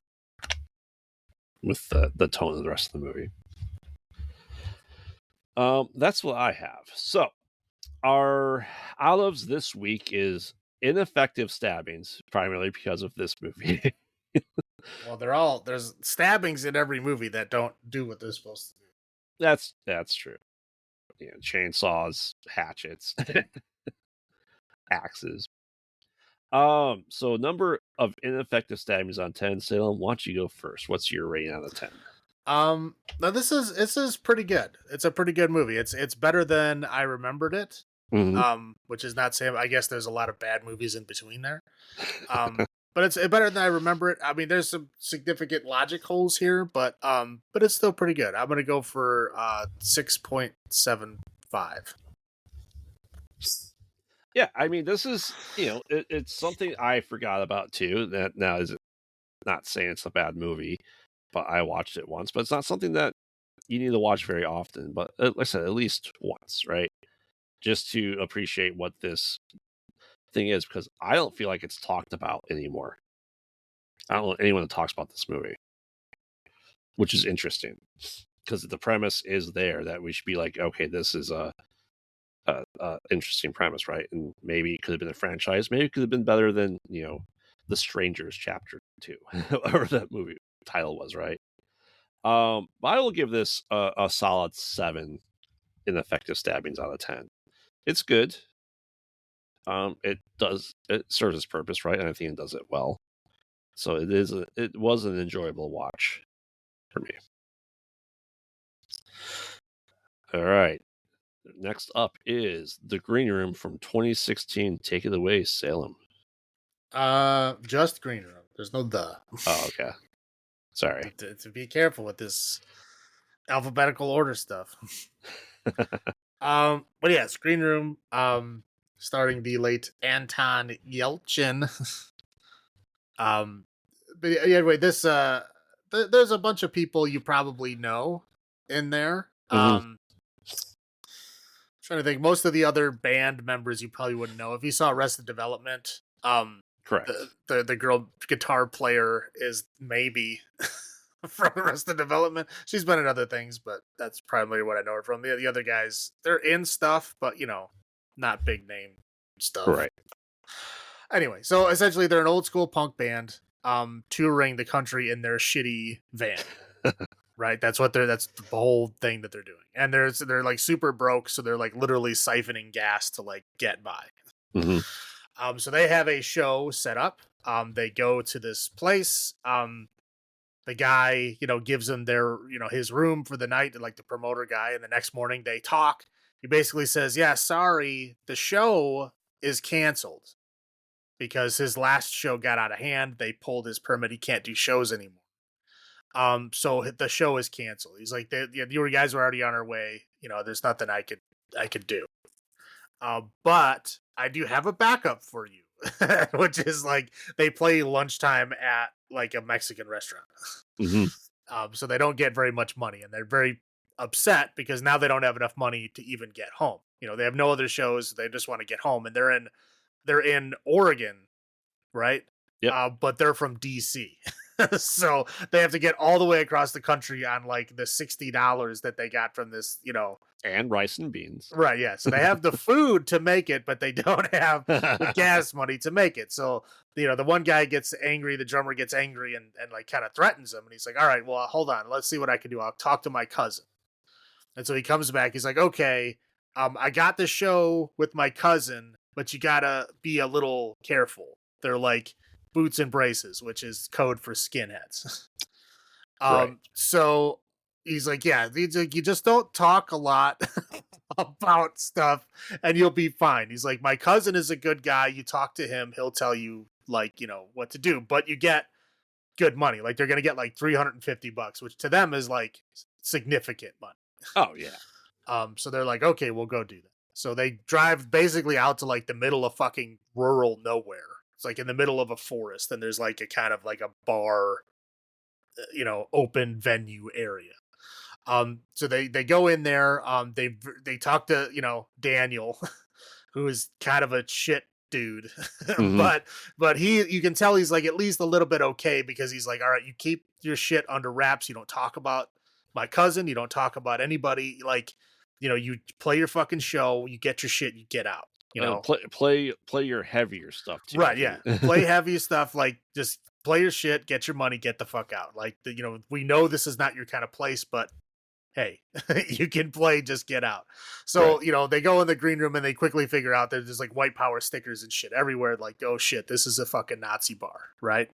with the tone of the rest of the movie. That's what I have. So, our out ofs this week is ineffective stabbings, primarily because of this movie. Well, there's stabbings in every movie that don't do what they're supposed to do. That's true. Chainsaws, hatchets, axes. So number of ineffective stabbings on 10. Salem, why don't you go first? What's your rating out of 10? Now this is pretty good. It's a pretty good movie. It's better than I remembered it. Mm-hmm. Which is not saying, I guess there's a lot of bad movies in between there. But it's better than I remember it. I mean, there's some significant logic holes here, but it's still pretty good. I'm gonna go for 6.75. Yeah, I mean, this is it's something I forgot about too. That now is not saying it's a bad movie, but I watched it once. But it's not something that you need to watch very often. But like I said, at least once, right? Just to appreciate what this thing is, because I don't feel like it's talked about anymore. I don't know anyone that talks about this movie, which is interesting because the premise is there that we should be like, okay, this is a interesting premise, right? And maybe it could have been a franchise. Maybe it could have been better than The Strangers Chapter 2, or that movie title was, right? But I will give this a solid 7 ineffective stabbings out of 10. It's good. It serves its purpose, right? And I think it does it well. So it was an enjoyable watch for me. All right. Next up is The Green Room from 2016. Take it away, Salem. Just Green Room. There's no the. Oh, okay. Sorry. To be careful with this alphabetical order stuff. But yeah, Green Room. Starring the late Anton Yelchin. But anyway, this there's a bunch of people you probably know in there. Trying to think, most of the other band members you probably wouldn't know if you saw Arrested Development. Correct. The girl guitar player is maybe from Arrested Development. She's been in other things, but that's primarily what I know her from. The other guys, they're in stuff, but not big name stuff. Right. Anyway, so essentially they're an old school punk band, touring the country in their shitty van. Right? That's the whole thing that they're doing. And they're like super broke, so they're like literally siphoning gas to like get by. Mm-hmm. So they have a show set up. They go to this place. The guy, gives them his room for the night, like the promoter guy, and the next morning they talk. He basically says, "Yeah, sorry, the show is canceled because his last show got out of hand. They pulled his permit. He can't do shows anymore. So the show is canceled." He's like, "You guys were already on our way. There's nothing I could do. But I do have a backup for you," which is like they play lunchtime at like a Mexican restaurant. Mm-hmm. So they don't get very much money, and they're very upset because now they don't have enough money to even get home. They have no other shows. They just want to get home, and they're in Oregon, right? Yep. But they're from DC. So they have to get all the way across the country on like the $60 that they got from this, And rice and beans. Right, yeah. So they have the food to make it, but they don't have the gas money to make it. So, the one guy gets angry, the drummer gets angry and like kind of threatens him. And he's like, "All right, well, hold on. Let's see what I can do. I'll talk to my cousin." And so he comes back. He's like, "Okay, I got the show with my cousin, but you gotta be a little careful. They're like boots and braces, which is code for skinheads." Right. So he's like, "Yeah, you just don't talk a lot about stuff and you'll be fine." He's like, "My cousin is a good guy. You talk to him, he'll tell you like, what to do, but you get good money. Like they're going to get like $350, which to them is like significant money." Oh yeah. So they're like, "Okay, we'll go do that." So they drive basically out to like the middle of fucking rural nowhere. It's like in the middle of a forest, and there's like a kind of like a bar, open venue area. So they go in there. They talk to Daniel, who is kind of a shit dude, Mm-hmm. but you can tell he's like at least a little bit okay because he's like, "All right, you keep your shit under wraps. You don't talk about my cousin. You don't talk about anybody. Like, you play your fucking show. You get your shit. You get out. Play your heavier stuff too. Right? Yeah, play heavy stuff. Like just play your shit. Get your money. Get the fuck out. Like we know this is not your kind of place, but hey, you can play, just get out." So, Right. they go in the green room and they quickly figure out there's just like white power stickers and shit everywhere. Like, oh shit, this is a fucking Nazi bar, right?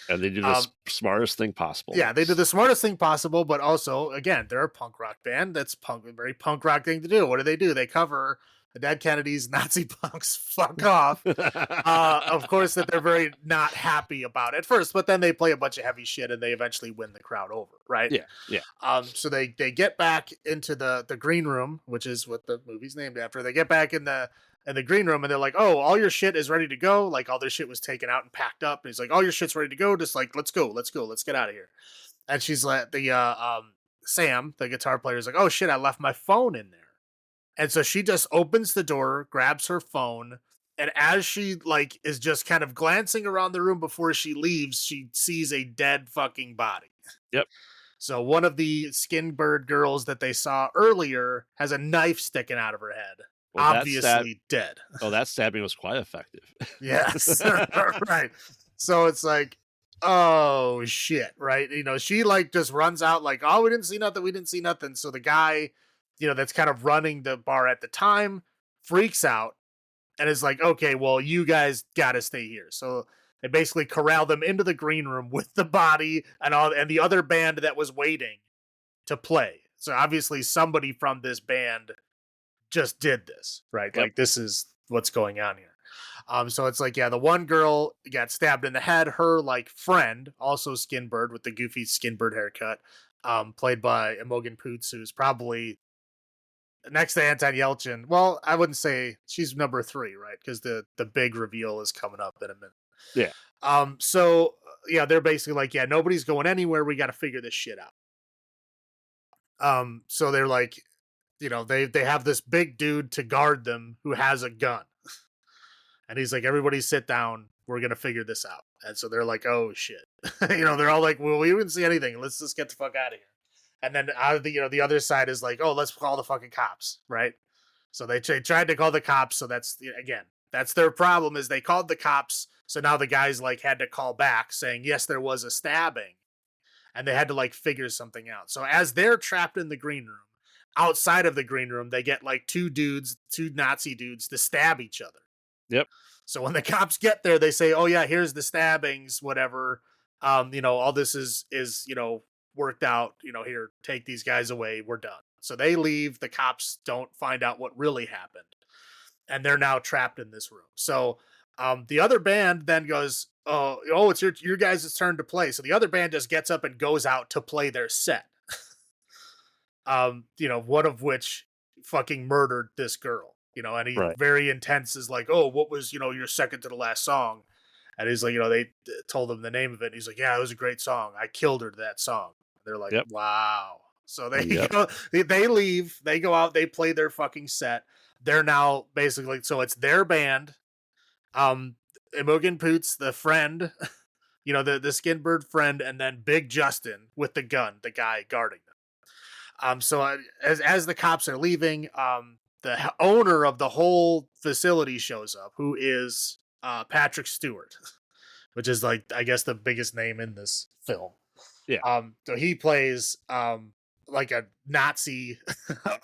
And they do the smartest thing possible. Yeah, they do the smartest thing possible, but also, again, they're a punk rock band. That's a very punk rock thing to do. What do? They cover the Dead Kennedys, Nazi punks, fuck off. Of course, that they're very not happy about at first, but then they play a bunch of heavy shit and they eventually win the crowd over, right? Yeah. So they get back into the green room, which is what the movie's named after. They get back in the green room and they're like, "Oh, all your shit is ready to go." Like all their shit was taken out and packed up. And he's like, "All your shit's ready to go. Just like, let's go, let's get out of here." And she's like, Sam, the guitar player, is like, "Oh shit, I left my phone in there." And so she just opens the door, grabs her phone, and as she like is just kind of glancing around the room before she leaves, she sees a dead fucking body. Yep. So one of the skin bird girls that they saw earlier has a knife sticking out of her head. Well, Obviously dead. That stabbing was quite effective. Yes. Right. So it's like, oh shit, right? She like just runs out like, "Oh, we didn't see nothing. So the guy, that's kind of running the bar at the time freaks out and is like, "Okay, well, you guys gotta stay here." So They basically corral them into the green room with the body and the other band that was waiting to play. So obviously somebody from this band just did this, right? Yep. Like this is what's going on here. So it's like, yeah, the one girl got stabbed in the head. Her like friend, also Skinbird with the goofy Skinbird haircut, played by Imogen Poots, who's probably next to Anton Yelchin. Well, I wouldn't say she's number 3, right? Because the big reveal is coming up in a minute. Yeah. So yeah, they're basically like, yeah, nobody's going anywhere. We got to figure this shit out. So they're like, they have this big dude to guard them who has a gun. And he's like, everybody sit down. We're going to figure this out. And so they're like, oh shit. They're all like, well, we didn't see anything. Let's just get the fuck out of here. And then out of the other side is like, oh, let's call the fucking cops. Right. So they tried to call the cops. So that's, again, that's their problem is they called the cops. So now the guys like had to call back saying, yes, there was a stabbing. And they had to like figure something out. So as they're trapped in the green room, outside of the green room, they get like two Nazi dudes to stab each other. Yep. So when the cops get there, they say, oh yeah, here's the stabbings, whatever. All this is worked out, here, take these guys away. We're done. So they leave. The cops don't find out what really happened. And they're now trapped in this room. So the other band then goes, oh, it's your guys' turn to play. So the other band just gets up and goes out to play their set. One of which fucking murdered this girl, and he very intense is like, oh, what was, your second to the last song? And he's like, they told him the name of it. And he's like, yeah, it was a great song. I killed her to that song. And they're like, wow. So they, they leave, they go out, they play their fucking set. They're now basically, so it's their band. Imogen Poots, the friend, the Skinbird friend, and then Big Justin with the gun, the guy guarding them. So as the cops are leaving, the owner of the whole facility shows up, who is Patrick Stewart, which is like, I guess, the biggest name in this film. Yeah. So he plays like a Nazi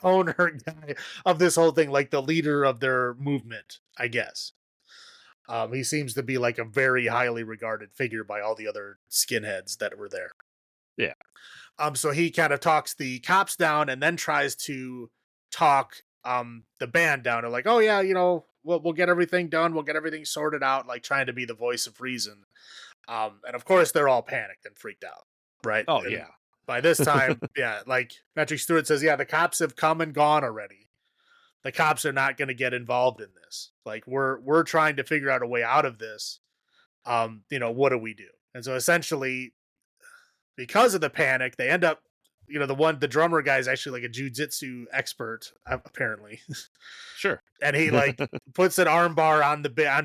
owner guy of this whole thing, like the leader of their movement, I guess. He seems to be like a very highly regarded figure by all the other skinheads that were there. Yeah. So he kind of talks the cops down and then tries to talk the band down. And like, oh yeah, we'll get everything done. We'll get everything sorted out, like trying to be the voice of reason. And of course they're all panicked and freaked out. Right. Oh, and yeah. By this time, yeah, like Patrick Stewart says, yeah, the cops have come and gone already. The cops are not going to get involved in this. Like we're trying to figure out a way out of this. What do we do? And so essentially, because of the panic, they end up, the drummer guy is actually like a jiu-jitsu expert, apparently. Sure. And he like puts an arm bar on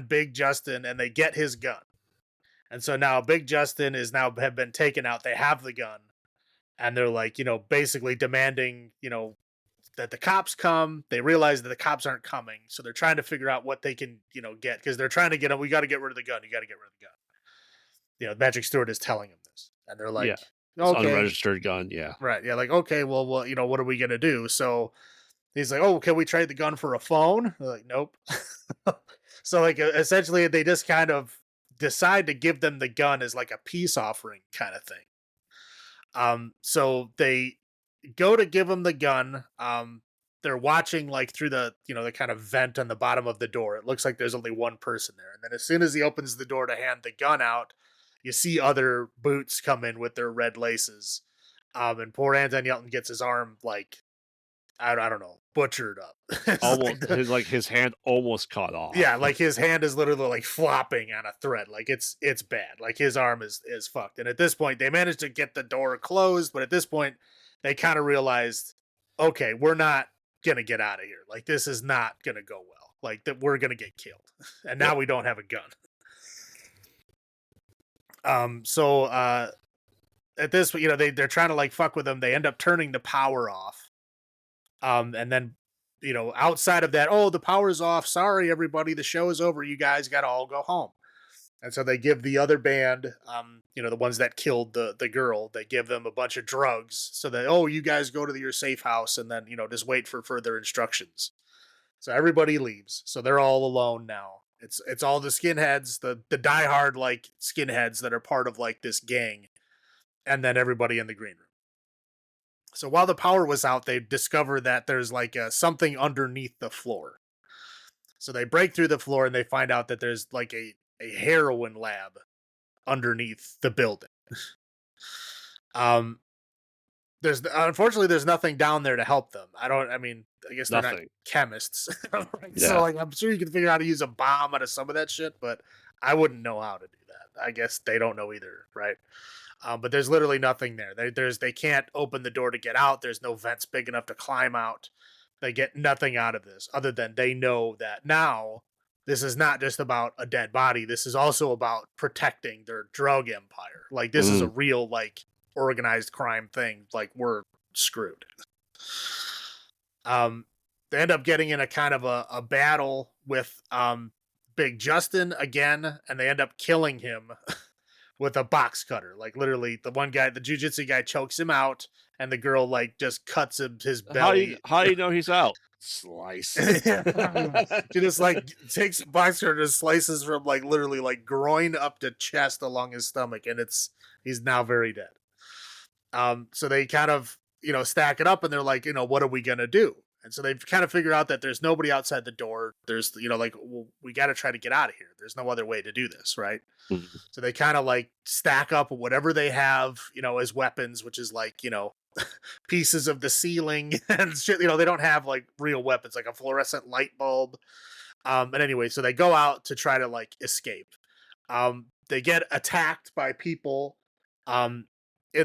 Big Justin, and they get his gun. And so now Big Justin have been taken out. They have the gun, and they're like, basically demanding, that the cops come. They realize that the cops aren't coming, so they're trying to figure out what they can, get, because they're trying to get them. We got to get rid of the gun. You got to get rid of the gun. Patrick Stewart is telling him this, and they're like, okay, unregistered gun. Yeah. Right. Yeah. Like, okay, well, what are we going to do? So he's like, oh, can we trade the gun for a phone? They're like, nope. So like, essentially they just kind of decide to give them the gun as like a peace offering kind of thing. So they go to give him the gun. They're watching like through the, the kind of vent on the bottom of the door. It looks like there's only one person there. And then as soon as he opens the door to hand the gun out, you see other boots come in with their red laces. And poor Anton Yelchin gets his arm, like, I don't know, butchered up. Almost, his hand almost cut off. Yeah, like his hand is literally like flopping on a thread. Like it's bad. Like his arm is fucked. And at this point, they managed to get the door closed. But at this point, they kind of realized, okay, we're not going to get out of here. Like this is not going to go well. Like that we're going to get killed. And now we don't have a gun. So at this, they're trying to like fuck with them. They end up turning the power off. And then, outside of that, oh, the power's off. Sorry, everybody. The show is over. You guys got to all go home. And so they give the other band, the ones that killed the girl, they give them a bunch of drugs so that, oh, you guys go to your safe house and then, just wait for further instructions. So everybody leaves. So they're all alone now It's all the skinheads, the diehard like skinheads that are part of like this gang, and then everybody in the green room. So while the power was out, they discover that there's like something underneath the floor. So they break through the floor and they find out that there's like a heroin lab underneath the building. Um, there's unfortunately there's nothing down there to help them. I mean, I guess they're not Nothing. chemists. Right? Yeah. So like I'm sure you can figure out how to use a bomb out of some of that shit, but I wouldn't know how to do that. I guess they don't know either, right? But there's literally nothing there. They can't open the door to get out. There's no vents big enough to climb out. They get nothing out of this other than they know that now this is not just about a dead body. This is also about protecting their drug empire. Like this is a real like organized crime thing. Like we're screwed. They end up getting in a kind of a battle with Big Justin again, and they end up killing him with a box cutter. Like literally, the one guy, the jujitsu guy, chokes him out, and the girl like just cuts his belly. How do you know he's out? Slice. She just like takes a box cutter and slices from like literally like groin up to chest along his stomach, and he's now very dead. So they kind of stack it up, and they're like, what are we gonna do? And so they've kind of figured out that there's nobody outside the door. There's, like, well, we got to try to get out of here. There's no other way to do this, right? Mm-hmm. So they kind of like stack up whatever they have, as weapons, which is like, pieces of the ceiling and shit. They don't have like real weapons, like a fluorescent light bulb. And anyway, so they go out to try to like escape. They get attacked by people in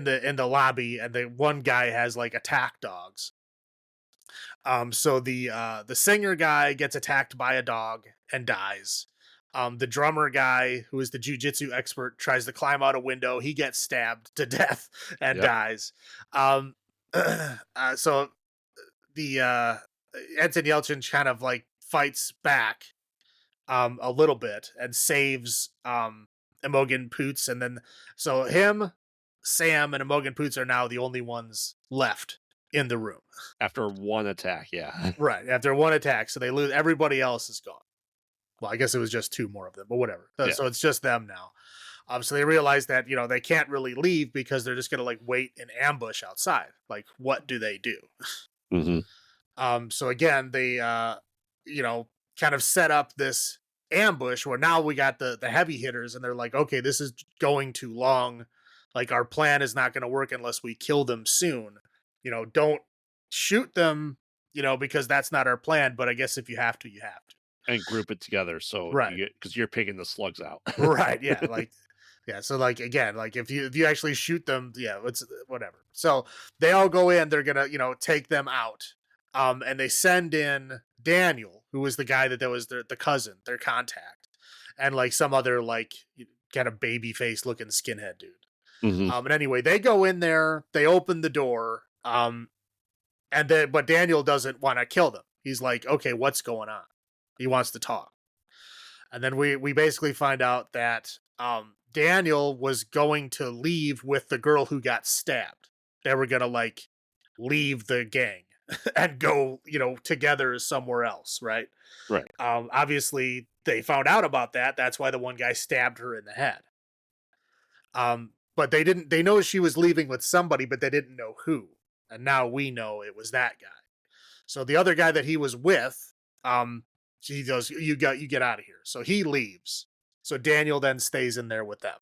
the lobby, and the one guy has like attack dogs. So the singer guy gets attacked by a dog and dies. The drummer guy, who is the jujitsu expert, tries to climb out a window. He gets stabbed to death and dies. So the Anton Yelchin kind of like fights back a little bit and saves Imogen Poots, and then so him, Sam, and Imogen Poots are now the only ones left in the room after one attack. Yeah. Right. After one attack. So they lose. Everybody else is gone. Well, I guess it was just two more of them, but whatever. So it's just them now. So they realize that, they can't really leave because they're just going to like wait in ambush outside. Like, what do they do? Mm-hmm. So again, they, kind of set up this ambush where now we got the heavy hitters, and they're like, okay, this is going too long. Like, our plan is not going to work unless we kill them soon. Don't shoot them, because that's not our plan. But I guess if you have to, you have to. And group it together. So, right. Because you're picking the slugs out. Right. Yeah. Like, yeah. So like, again, like if you actually shoot them, yeah, it's whatever. So they all go in, they're going to, take them out. And they send in Daniel, who was the guy that was the cousin, their contact, and like some other like kind of baby face looking skinhead dude. Mm-hmm. And anyway, they go in there, they open the door, but Daniel doesn't want to kill them. He's like, okay, what's going on? He wants to talk. And then we basically find out that Daniel was going to leave with the girl who got stabbed. They were going to like leave the gang and go, together somewhere else, right? Right. Obviously, they found out about that. That's why the one guy stabbed her in the head. But they know she was leaving with somebody, but they didn't know who. And now we know it was that guy. So the other guy that he was with, he goes, you get out of here. So he leaves. So Daniel then stays in there with them.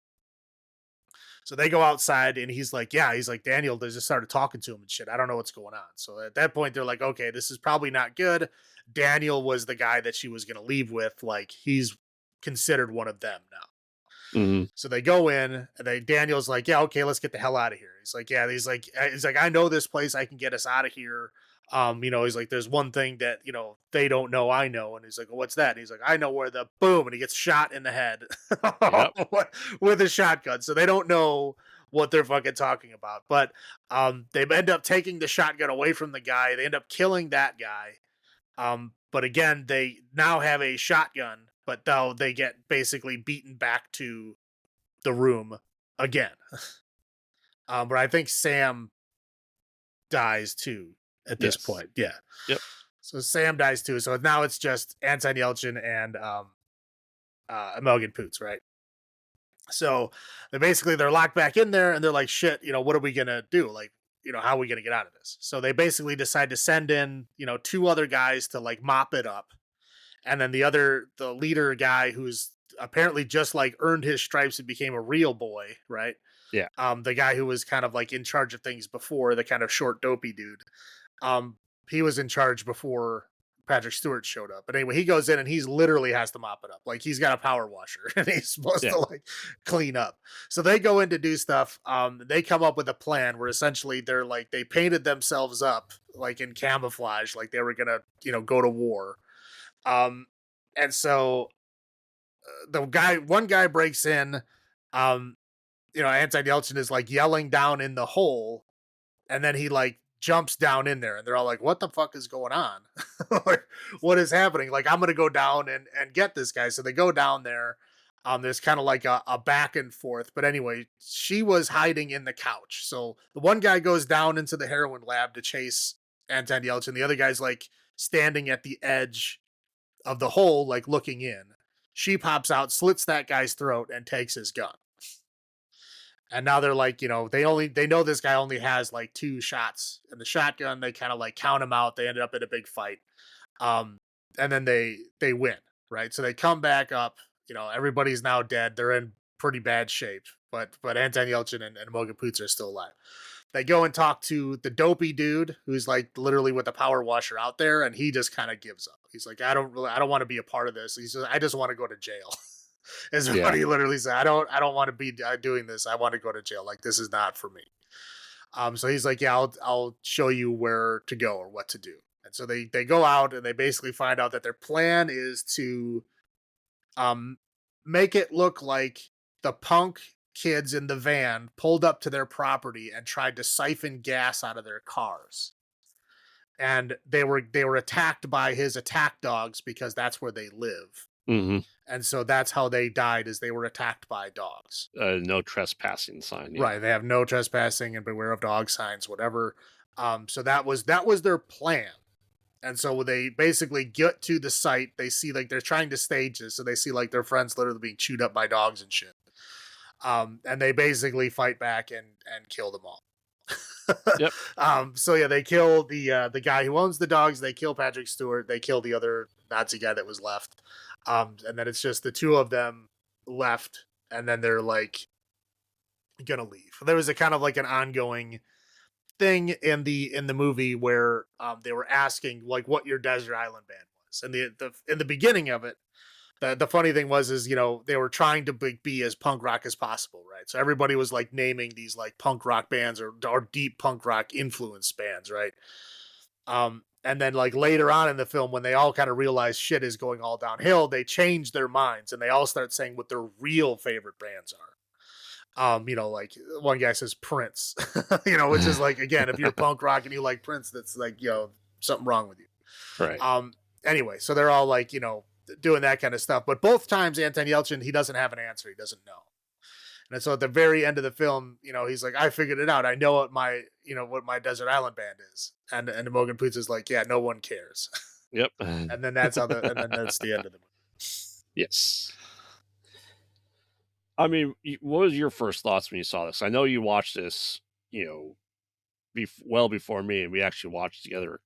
So they go outside, and he's like, Daniel, they just started talking to him and shit. I don't know what's going on. So at that point, they're like, okay, this is probably not good. Daniel was the guy that she was going to leave with. Like, he's considered one of them now. Mm-hmm. So they go in, and Daniel's like, yeah, okay, let's get the hell out of here. He's like, I know this place. I can get us out of here. He's like, there's one thing that, they don't know, I know. And he's like, well, what's that? And he's like, I know where the boom. And he gets shot in the head with a shotgun. So they don't know what they're fucking talking about. But they end up taking the shotgun away from the guy. They end up killing that guy. But again, they now have a shotgun, but though they get basically beaten back to the room again. But I think Sam dies too at this point. Yeah. Yep. So Sam dies too. So now it's just Anton Yelchin and Amelgan Poots, right? So they're locked back in there, and they're like, shit, what are we gonna do? Like, how are we gonna get out of this? So they basically decide to send in, two other guys to like mop it up, and then the leader guy who's apparently just like earned his stripes and became a real boy, right? Yeah. The guy who was kind of like in charge of things before, the kind of short dopey dude. He was in charge before Patrick Stewart showed up. But anyway, he goes in and he's literally has to mop it up. Like he's got a power washer and he's supposed to like clean up. So they go in to do stuff. They come up with a plan where essentially they're like, they painted themselves up like in camouflage, like they were gonna, go to war. And so one guy breaks in, Anton Yelchin is like yelling down in the hole, and then he like jumps down in there, and they're all like, what the fuck is going on? Like, what is happening? Like, I'm gonna go down and get this guy. So they go down there. There's kind of like a back and forth, but anyway, she was hiding in the couch. So the one guy goes down into the heroin lab to chase Anton Yelchin. The other guy's like standing at the edge of the hole, like looking in. She pops out, slits that guy's throat, and takes his gun. And now they're like, they know this guy only has like 2 shots in the shotgun. They kind of like count him out. They ended up in a big fight. And then they win, right? So they come back up, everybody's now dead. They're in pretty bad shape, but Anton Yelchin and Morgan Poots are still alive. They go and talk to the dopey dude who's like literally with the power washer out there, and he just kind of gives up. He's like, I don't want to be a part of this. I just want to go to jail. Is what he literally said. I don't want to be doing this. I want to go to jail. Like, this is not for me. So he's like, yeah, I'll show you where to go or what to do. And so they go out and they basically find out that their plan is to make it look like the punk kids in the van pulled up to their property and tried to siphon gas out of their cars. And they were attacked by his attack dogs because that's where they live. Mm-hmm. And so that's how they died, is they were attacked by dogs. No trespassing sign. Yeah. Right. They have no trespassing and beware of dog signs, whatever. So that was their plan. And so they basically get to the site. They see like they're trying to stage this. So they see like their friends literally being chewed up by dogs and shit. And they basically fight back and kill them all. Yep. So yeah, they kill the guy who owns the dogs. They kill Patrick Stewart. They kill the other Nazi guy that was left. And then it's just the 2 of them left, and then they're like gonna leave. There was a kind of like an ongoing thing in the movie where they were asking like what your desert island band was, and in the beginning of it, the funny thing was they were trying to be as punk rock as possible, right? So everybody was like naming these like punk rock bands or deep punk rock influence bands, right? And then like later on in the film, when they all kind of realize shit is going all downhill, they change their minds and they all start saying what their real favorite bands are. Like one guy says Prince, which is like, again, if you're punk rock and you like Prince, that's like, something wrong with you. Right. Anyway, so they're all like, doing that kind of stuff. But both times Anton Yelchin, he doesn't have an answer. He doesn't know. And so at the very end of the film, he's like, I figured it out. I know what my desert island band is. And Morgan Poots is like, yeah, no one cares. Yep. And then that's that's the end of the movie. Yes. I mean, what was your first thoughts when you saw this? I know you watched this, well before me, and we actually watched together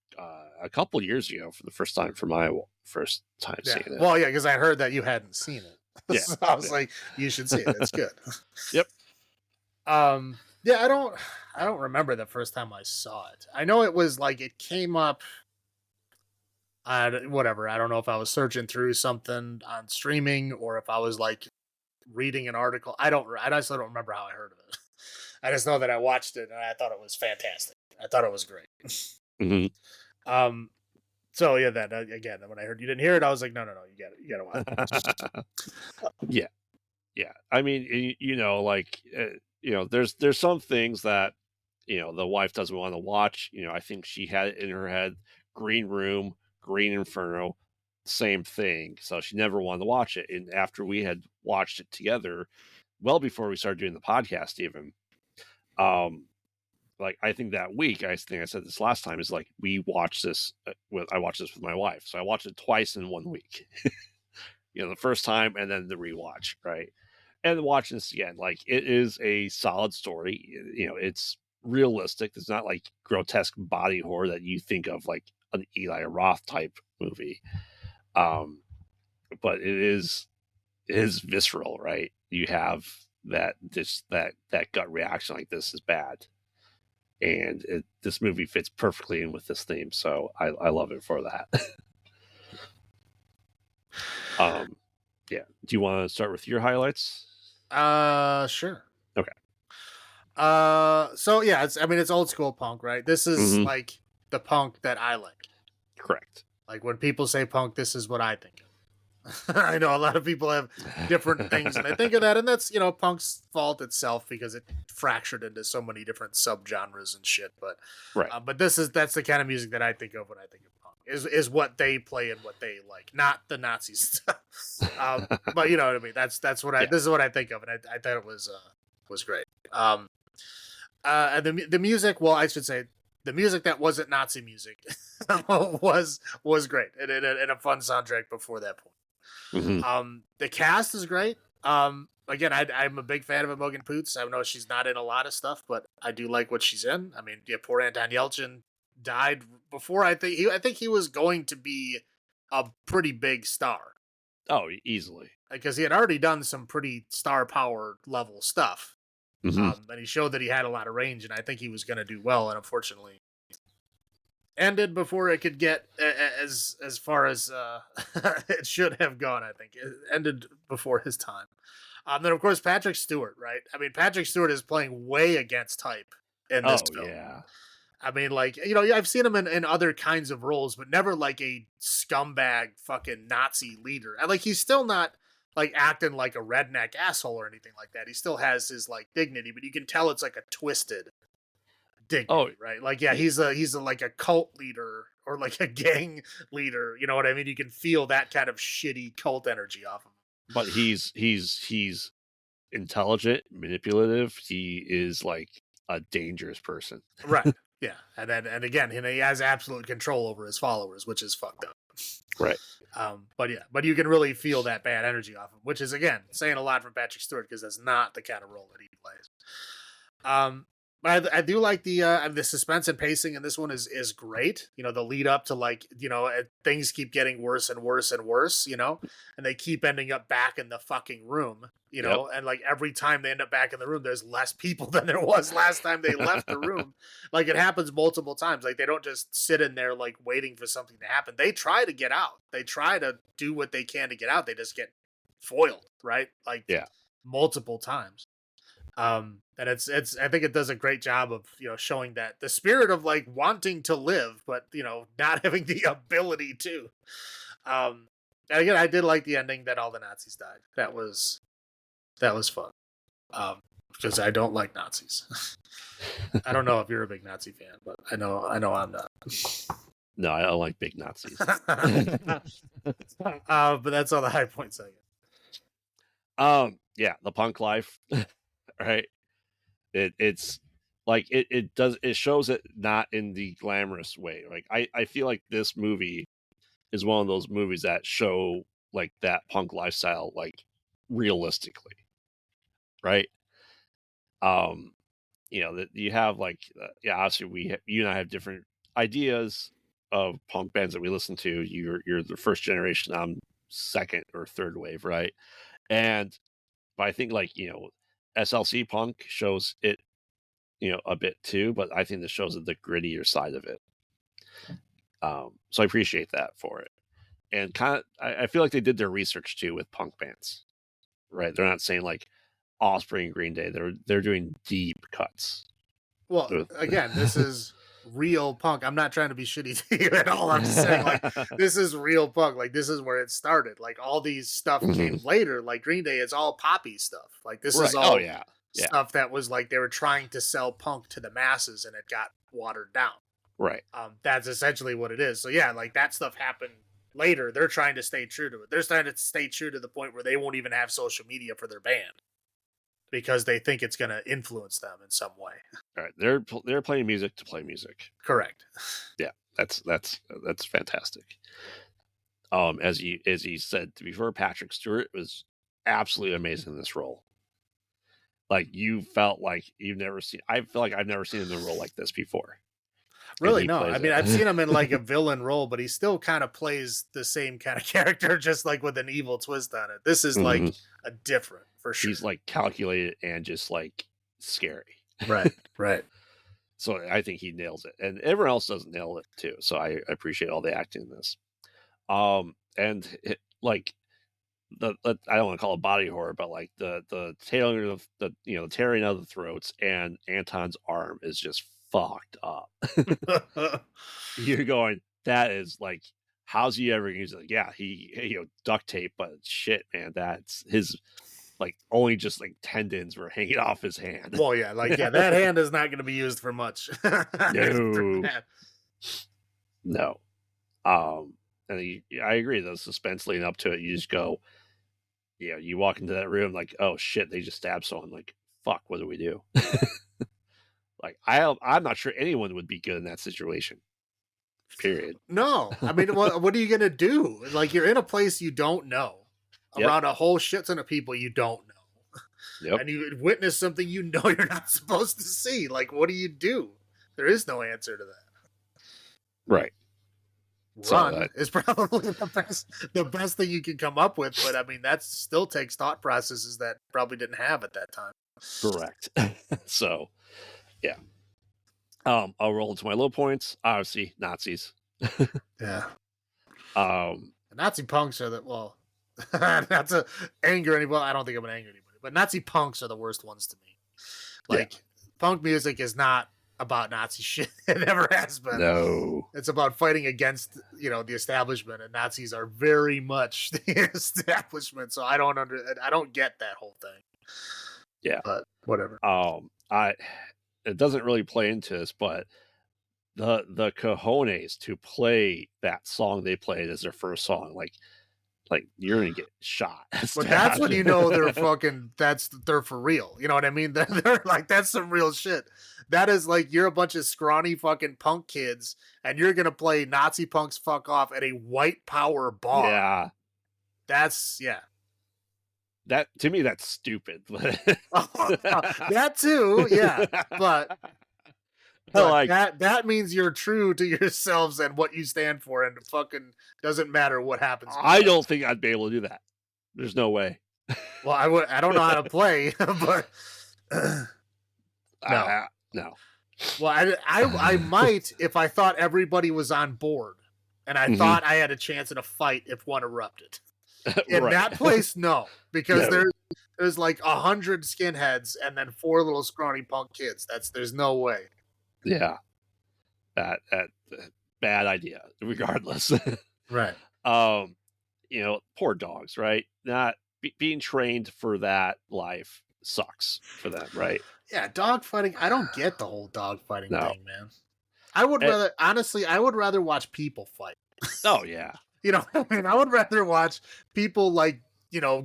a couple years ago for the first time, for my first time seeing it. Well, yeah, because I heard that you hadn't seen it. Yeah. So I was like, you should see it. It's good. Yep. Yeah, I don't remember the first time I saw it. I know it was like it came up whatever. I don't know if I was searching through something on streaming or if I was like reading an article. I just don't remember how I heard of it. I just know that I watched it and I thought it was fantastic. I thought it was great. Mm-hmm. So yeah, that again, when I heard you didn't hear it, I was like, no, you get it. You gotta watch it. Yeah. I mean, there's some things that, the wife doesn't want to watch. I think she had it in her head, Green Room, Green Inferno, same thing. So she never wanted to watch it. And after we had watched it together, well before we started doing the podcast even, like I think that week, I think I said this last time, is like we watched this I watched this with my wife. So I watched it twice in 1 week. the first time and then the rewatch, right? And watching this again, like it is a solid story. It's realistic. It's not like grotesque body horror that you think of like an Eli Roth type movie. But it is visceral, right? You have that gut reaction, like this is bad, and this movie fits perfectly in with this theme. So I love it for that. Yeah. Do you want to start with your highlights? Sure. Okay. So yeah, it's old school punk, right? This is like the punk that I like. Correct. Like when people say punk, this is what I think of. I know a lot of people have different things, and I think of that, and that's punk's fault itself because it fractured into so many different subgenres and shit. But Right. But that's the kind of music that I think of when I think of punk. Is what they play and what they like, not the Nazi stuff. But you know what I mean. That's what this is what I think of, and I thought it was great. And the music, well, I should say the music that wasn't Nazi music was great and a fun soundtrack before that point. The cast is great. Again, I'm a big fan of Imogen Poots. I know she's not in a lot of stuff, but I do like what she's in. I mean, yeah, poor Anton Yelchin died before I think he was going to be a pretty big star. Oh, easily. Because he had already done some pretty star power level stuff. And he showed that he had a lot of range, and I think he was going to do well, and unfortunately ended before it could get as far as it should have gone. I think it ended before his time. Then of course Patrick Stewart, right? I mean, Patrick Stewart is playing way against type in this film. Yeah. I mean, like, I've seen him in other kinds of roles, but never like a scumbag fucking Nazi leader. And like, he's still not like acting like a redneck asshole or anything like that. He still has his like dignity, but you can tell it's like a twisted dignity, right? Like, yeah, he's like a cult leader or like a gang leader. You know what I mean? You can feel that kind of shitty cult energy off him. But he's intelligent, manipulative. He is like a dangerous person, right? Yeah, and again, he has absolute control over his followers, which is fucked up. Right. But you can really feel that bad energy off him, which is again saying a lot from Patrick Stewart because that's not the kind of role that he plays. But I do like the suspense and pacing in this one is great. The lead up to like, things keep getting worse and worse and worse, and they keep ending up back in the fucking room, and like every time they end up back in the room, there's less people than there was last time they left the room. Like it happens multiple times. Like they don't just sit in there like waiting for something to happen. They try to get out. They try to do what they can to get out. They just get foiled, right? Like multiple times. And it's I think it does a great job of showing that the spirit of like wanting to live but not having the ability to. And again, I did like the ending that all the Nazis died. That was fun. Because I don't like Nazis. I don't know if you're a big Nazi fan, but I know I'm not. No, I don't like big Nazis. But that's all the high points I get. Yeah, the punk life. Right. It's like it shows it not in the glamorous way. Like I feel like this movie is one of those movies that show like that punk lifestyle like realistically. Right. That you have like obviously you and I have different ideas of punk bands that we listen to. You're the first generation, I'm second or third wave, right? But I think like SLC punk shows it a bit too, but I think this shows the grittier side of it. So I appreciate that for it. And kind of I feel like they did their research too with punk bands, right? They're not saying like Offspring, Green Day. They're doing deep cuts. Well, again, this is real punk. I'm not trying to be shitty to you at all. I'm just saying like this is real punk. Like this is where it started. Like all these stuff came later. Like Green Day, it's all poppy stuff. Like this is all stuff that was like they were trying to sell punk to the masses and it got watered down. Right. That's essentially what it is. So yeah, like that stuff happened later. They're trying to stay true to it. They're trying to stay true to the point where they won't even have social media for their band because they think it's going to influence them in some way. All right. They're playing music to play music. Correct. Yeah. That's fantastic. As he said before, Patrick Stewart was absolutely amazing in this role. Like, you felt like you've never seen. I feel like I've never seen him in a role like this before. Really, no. I mean, I've seen him in like a it. villain role, but he still kind of plays the same kind of character, just like with an evil twist on it. This is like a different, for sure. He's like calculated and just like scary. Right, right. So I think he nails it, and everyone else doesn't nail it too. So I appreciate all the acting in this. And like I don't want to call it body horror, but like the tailing of the tearing of the throats, and Anton's arm is just fucked up. You're going, that is like, how's he ever use it? Yeah, he duct tape, but shit, man, that's his, like, only just like tendons were hanging off his hand. Well, yeah, like, yeah, that hand is not going to be used for much. No. And I agree, the suspense leading up to it, you just go, you walk into that room like, oh shit, they just stabbed someone. Like, fuck, what do we do? Like, I'm not sure anyone would be good in that situation. Period. No, I mean, what are you gonna do? Like, you're in a place you don't know, around a whole shit ton of people you don't know, and you witness something you know you're not supposed to see. Like, what do you do? There is no answer to that. Right. Run is probably the best thing you can come up with, but I mean, that still takes thought processes that probably didn't have at that time. Correct. So, yeah. I'll roll into my low points. Obviously, Nazis. Yeah. The Nazi punks are not to anger anybody. I don't think I'm gonna anger anybody, but Nazi punks are the worst ones to me. Like, punk music is not about Nazi shit. It never has been. No. It's about fighting against, the establishment, and Nazis are very much the establishment. So I don't get that whole thing. Yeah. But whatever. It doesn't really play into this, but the cojones to play that song they played as their first song, like you're gonna get shot. But that's when you know they're they're for real. You know what I mean? They're like, that's some real shit. That is like, you're a bunch of scrawny fucking punk kids, and you're gonna play Nazi punks fuck off at a white power bar. Yeah. That, to me, that's stupid. That too, yeah. But like, that means you're true to yourselves and what you stand for, and it fucking doesn't matter what happens. I don't think I'd be able to do that. There's no way. Well, I don't know how to play, but no. Well, I might if I thought everybody was on board, and I thought I had a chance in a fight if one erupted. In that place, no, because there's like 100 skinheads and then 4 little scrawny punk kids. There's no way. Yeah, that bad idea. Regardless, right? Poor dogs, right? Not being trained for that life sucks for them, right? Yeah, dog fighting. I don't get the whole dog fighting thing, man. I would rather watch people fight. Oh yeah. I would rather watch people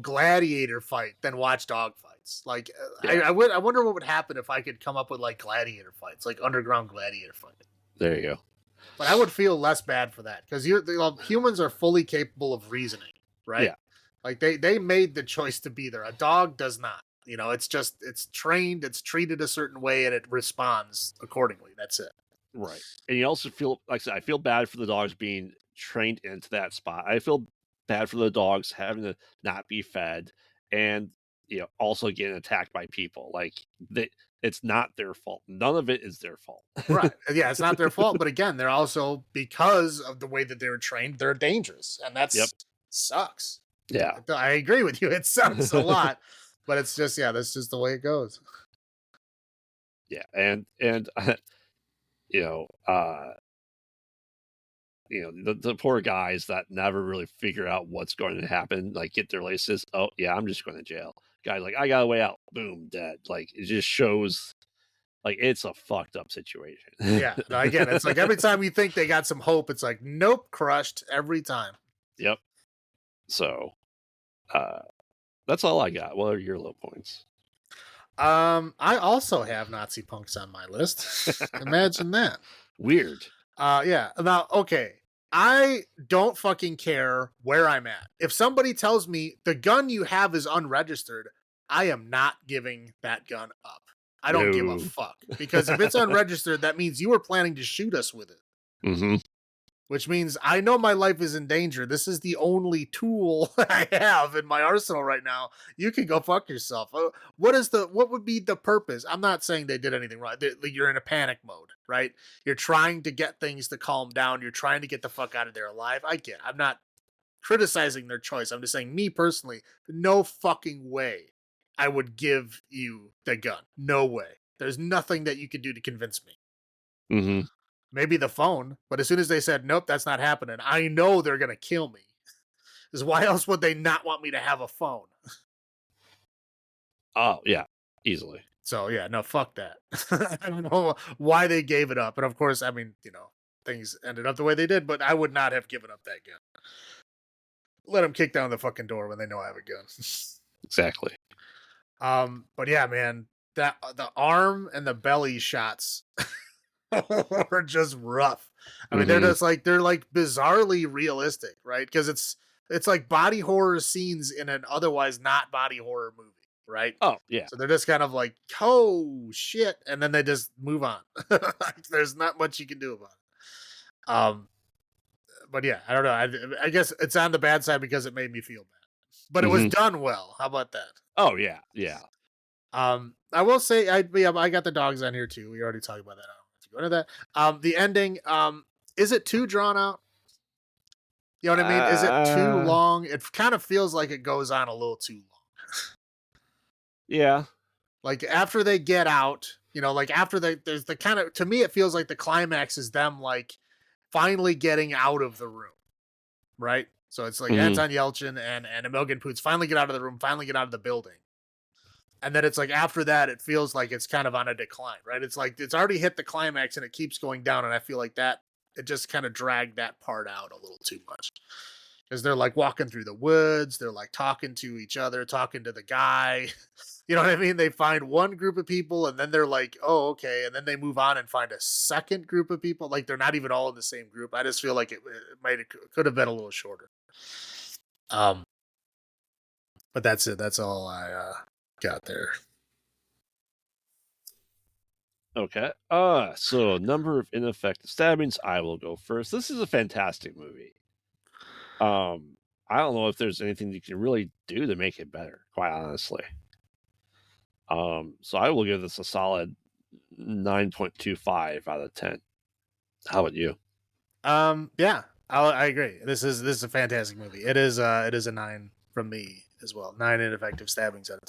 gladiator fight than watch dog fights. Like, I wonder what would happen if I could come up with like gladiator fights, like underground gladiator fighting. There you go. But I would feel less bad for that, because humans are fully capable of reasoning, right? Yeah. Like, they made the choice to be there. A dog does not. It's trained, it's treated a certain way, and it responds accordingly. That's it. Right. And you also feel, like I said, I feel bad for the dogs being trained into that spot. I feel bad for the dogs having to not be fed, and also getting attacked by people. Like, it's not their fault. None of it is their fault. Right. Yeah, it's not their fault. But again, they're also, because of the way that they were trained, they're dangerous, and that's sucks. Yeah, I agree with you. It sucks a lot, but it's just that's just the way it goes. Yeah, and the poor guys that never really figure out what's going to happen, like, get their laces. Oh yeah, I'm just going to jail. Guys, like, I got a way out. Boom, dead. Like, it just shows, like, it's a fucked up situation. Yeah. No, again, it's like every time you think they got some hope, it's like, nope, crushed every time. Yep. So, that's all I got. What are your low points? I also have Nazi punks on my list. Imagine that. Weird. Yeah. Now, okay. I don't fucking care where I'm at. If somebody tells me the gun you have is unregistered, I am not giving that gun up. I don't give a No. fuck. Because if it's unregistered, that means you were planning to shoot us with it. Mm-hmm. Which means I know my life is in danger. This is the only tool I have in my arsenal right now. You can go fuck yourself. What would be the purpose? I'm not saying they did anything wrong. You're in a panic mode, right? You're trying to get things to calm down. You're trying to get the fuck out of there alive. I get it. I'm not criticizing their choice. I'm just saying, me personally, no fucking way I would give you the gun. No way. There's nothing that you could do to convince me. Mm-hmm. Maybe the phone, but as soon as they said, nope, that's not happening, I know they're going to kill me. Because why else would they not want me to have a phone? Oh, yeah, easily. So, yeah, no, fuck that. I don't know why they gave it up. And of course, I mean, things ended up the way they did, but I would not have given up that gun. Let them kick down the fucking door when they know I have a gun. Exactly. But yeah, man, that the arm and the belly shots are just rough. I mean, they're like bizarrely realistic, right? Because it's like body horror scenes in an otherwise not body horror movie, right? Oh, yeah. So they're just kind of like, oh shit, and then they just move on. There's not much you can do about it. But yeah, I don't know. I guess it's on the bad side because it made me feel bad, but it was done well. How about that? Oh, yeah, yeah. I will say I got the dogs on here too. We already talked about that. I don't have to go into that. The ending, is it too drawn out? You know what I mean? Is it too long? It kind of feels like it goes on a little too long. Yeah. Like after they get out, like after there's the kind of, to me, it feels like the climax is them like finally getting out of the room, right? So it's like Anton Yelchin and Emilgan Poots finally get out of the room, finally get out of the building. And then it's like after that, it feels like it's kind of on a decline, right? It's like it's already hit the climax and it keeps going down. And I feel like that it just kind of dragged that part out a little too much. Because they're like walking through the woods, they're like talking to each other, talking to the guy. You know what I mean? They find one group of people and then they're like, oh, okay. And then they move on and find a second group of people. Like they're not even all in the same group. I just feel like it could have been a little shorter. But that's it. That's all I got there. Okay. So number of ineffective stabbings. I will go first. This is a fantastic movie. I don't know if there's anything you can really do to make it better, quite honestly. So I will give this a solid 9.25 out of 10. How about you? Yeah, I agree. This is a fantastic movie. It is a 9 from me as well. 9 ineffective stabbings out of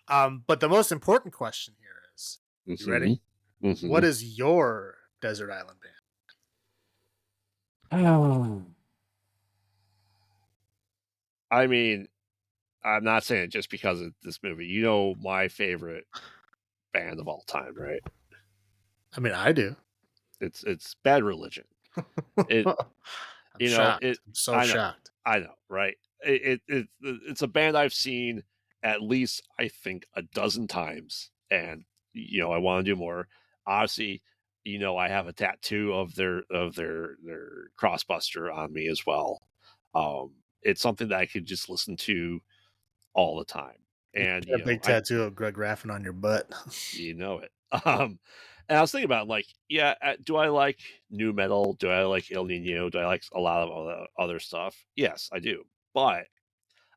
10. But the most important question here is, you ready? Mm-hmm. What is your Desert Island Band? Oh. I mean, I'm not saying it just because of this movie. You know my favorite band of all time, right? I mean, I do. It's Bad Religion. It, I'm shocked. I'm so shocked. I know, right? It's a band I've seen at least, I think, a dozen times, and I want to do more. Obviously, I have a tattoo of their Crossbuster on me as well. It's something that I could just listen to all the time. And a big tattoo of Greg Raffin on your butt. You know it. And I was thinking about do I like new metal? Do I like El Nino? Do I like a lot of other stuff? Yes, I do. But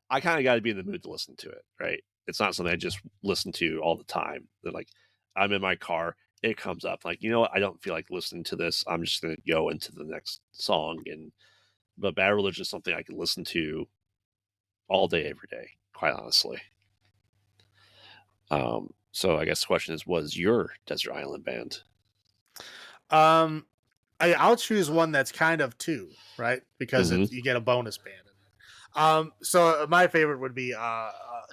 I kind of got to be in the mood to listen to it, right? It's not something I just listen to all the time. That like I'm in my car, it comes up like, you know what? I don't feel like listening to this. I'm just going to go into the next song. But Bad Religion is something I can listen to all day, every day, quite honestly. So I guess the question is, what is your Desert Island Band? I'll choose one that's kind of two, right? Because you get a bonus band. So my favorite would be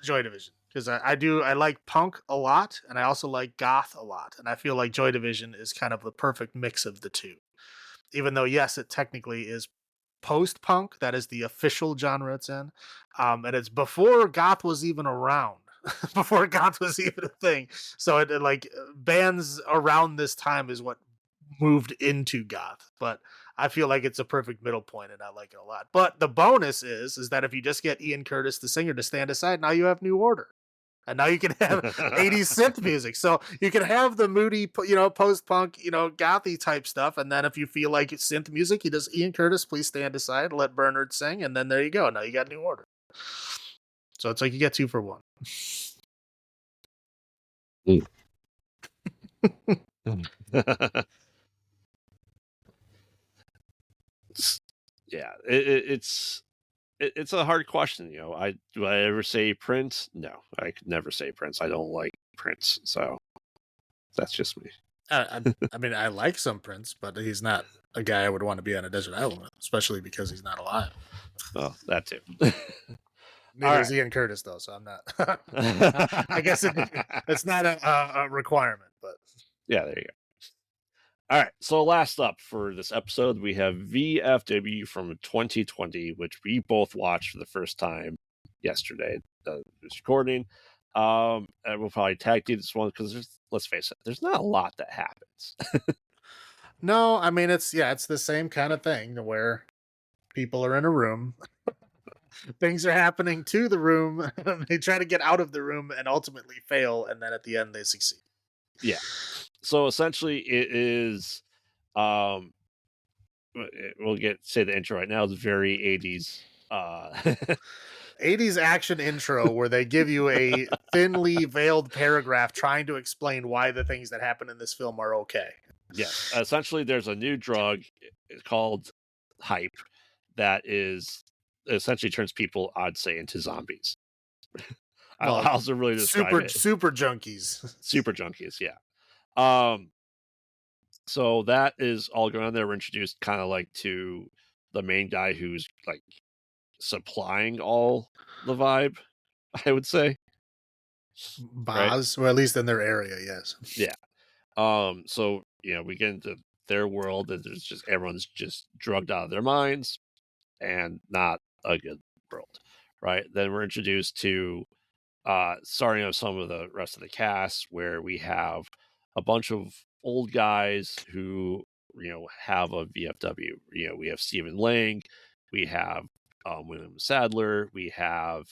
Joy Division, because I like punk a lot, and I also like goth a lot, and I feel like Joy Division is kind of the perfect mix of the two. Even though, yes, it technically is post-punk, that is the official genre it's in, and it's before goth was even around. Before goth was even a thing. So it like bands around this time is what moved into goth. But I feel like it's a perfect middle point, and I like it a lot. But the bonus is that if you just get Ian Curtis, the singer, to stand aside, now you have New Order. And now you can have 80s synth music. So you can have the moody, post-punk, gothy type stuff. And then if you feel like it's synth music, you just Ian Curtis, please stand aside, let Bernard sing, and then there you go. Now you got New Order. So it's like you get 2 for 1. Yeah, it's a hard question. Do I ever say Prince? No, I could never say Prince. I don't like Prince, so that's just me. I mean, I like some Prince, but he's not a guy I would want to be on a desert island with, especially because he's not alive. Well, that too. Neither is Ian Curtis, though, so I'm not. I guess it's not a requirement, but yeah, there you go. All right, so last up for this episode, we have VFW from 2020, which we both watched for the first time yesterday. This recording, and we'll probably tag team this one because let's face it, there's not a lot that happens. No, I mean it's the same kind of thing where people are in a room, things are happening to the room, they try to get out of the room and ultimately fail, and then at the end they succeed. Yeah. So essentially, it is. We'll say the intro right now is very 80s. 80s action intro where they give you a thinly veiled paragraph trying to explain why the things that happen in this film are okay. Yes. Essentially, there's a new drug called hype that is essentially turns people, I'd say, into zombies. I'll also really describe it. Super junkies. Super junkies, yeah. So that is all going on there. We're introduced kind of like to the main guy who's like supplying all the vibe, I would say. Boz, right? Or at least in their area, yes. Yeah. So we get into their world and there's just everyone's just drugged out of their minds and not a good world. Right. Then we're introduced to starting of some of the rest of the cast where we have a bunch of old guys who have a VFW. We have Stephen Lang, we have William Sadler, we have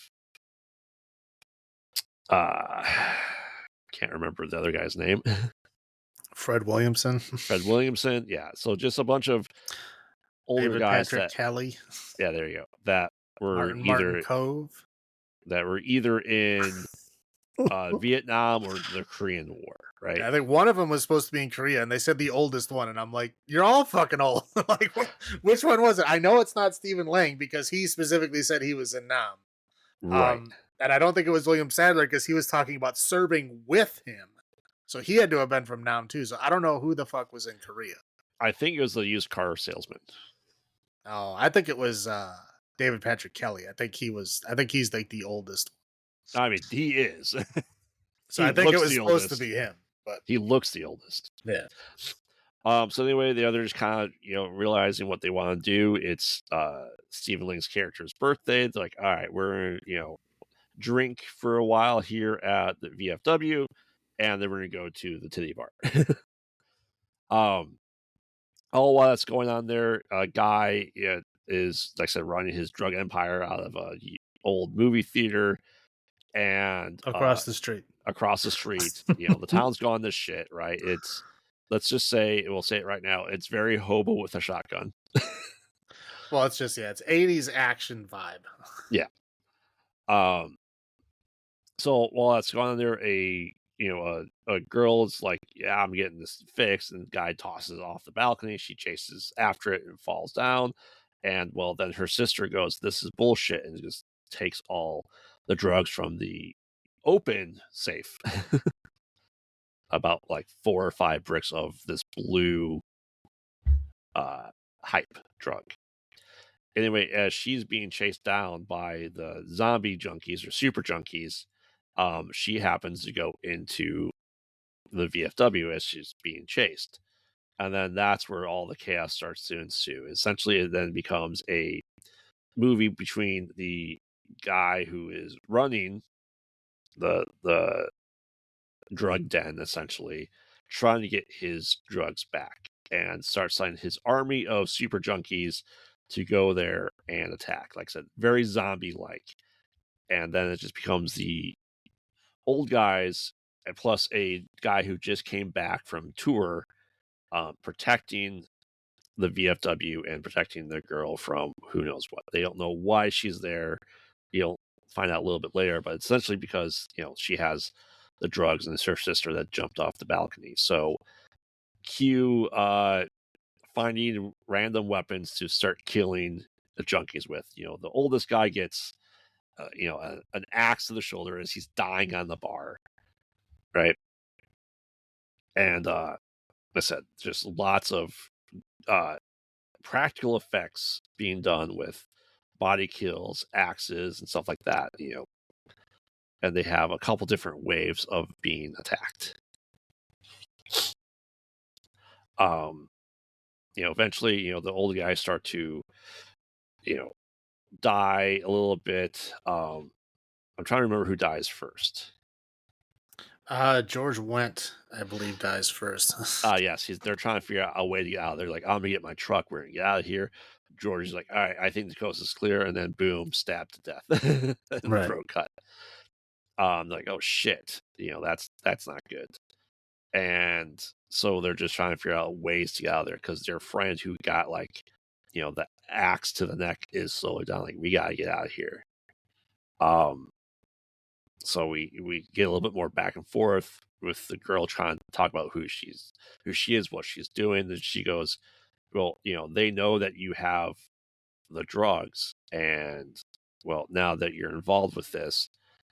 can't remember the other guy's name. Fred Williamson, yeah. So just a bunch of older David guys Patrick Kelly, yeah, there you go, that were Martin Cove, that were either in Vietnam or the Korean War, right? Yeah, I think one of them was supposed to be in Korea, and they said the oldest one, and I'm like, you're all fucking old. Like, which one was it? I know it's not Stephen Lang because he specifically said he was in Nam. Right. And I don't think it was William Sadler because he was talking about serving with him. So he had to have been from Nam too. So I don't know who the fuck was in Korea. I think it was the used car salesman. Oh, I think it was David Patrick Kelly. I think he's like the oldest. I mean, he is. So I think it was supposed to be him, but he looks the oldest. Yeah. So anyway, the others kind of, realizing what they want to do. It's Stephen Lang's character's birthday. They're like, all right, we're drink for a while here at the VFW, and then we're gonna go to the titty bar. All while that's going on there, a guy is, like I said, running his drug empire out of a old movie theater, and across the street, the town's gone to shit, right? It's, let's just say, we'll say it right now, it's very hobo with a shotgun. Well, it's just it's 80s action vibe. Yeah. So while that's going on there, a girl is like, yeah, I'm getting this fixed, and the guy tosses it off the balcony. She chases after it and falls down, and well, then her sister goes, this is bullshit, and just takes all the drugs from the open safe. About like 4 or 5 bricks of this blue hype drug. Anyway, as she's being chased down by the zombie junkies or super junkies, she happens to go into the VFW as she's being chased. And then that's where all the chaos starts to ensue. Essentially, it then becomes a movie between the guy who is running the drug den, essentially, trying to get his drugs back. and starts sending his army of super junkies to go there and attack. Like I said, very zombie-like. And then it just becomes the old guys and plus a guy who just came back from tour, protecting the VFW and protecting the girl from who knows what. They don't know why she's there. You'll find out a little bit later, but essentially because she has the drugs and it's her sister that jumped off the balcony. So Q finding random weapons to start killing the junkies with. The oldest guy gets an axe to the shoulder as he's dying on the bar, right? And I said, just lots of practical effects being done with body kills, axes, and stuff like that. And they have a couple different waves of being attacked. Eventually, the old guys start to, die a little bit. I'm trying to remember who dies first. George Wendt, I believe, dies first. Yes, they're trying to figure out a way to get out. They're like, I'm gonna get my truck. We're gonna get out of here. George is like, all right, I think the coast is clear, and then boom, stabbed to death, and Right. throat cut. Like, oh shit, that's not good. And so they're just trying to figure out ways to get out of there because their friend who got the axe to the neck is slowly down. Like, we gotta get out of here. So we get a little bit more back and forth with the girl trying to talk about who she is, what she's doing. And she goes, well, they know that you have the drugs, and well, now that you're involved with this,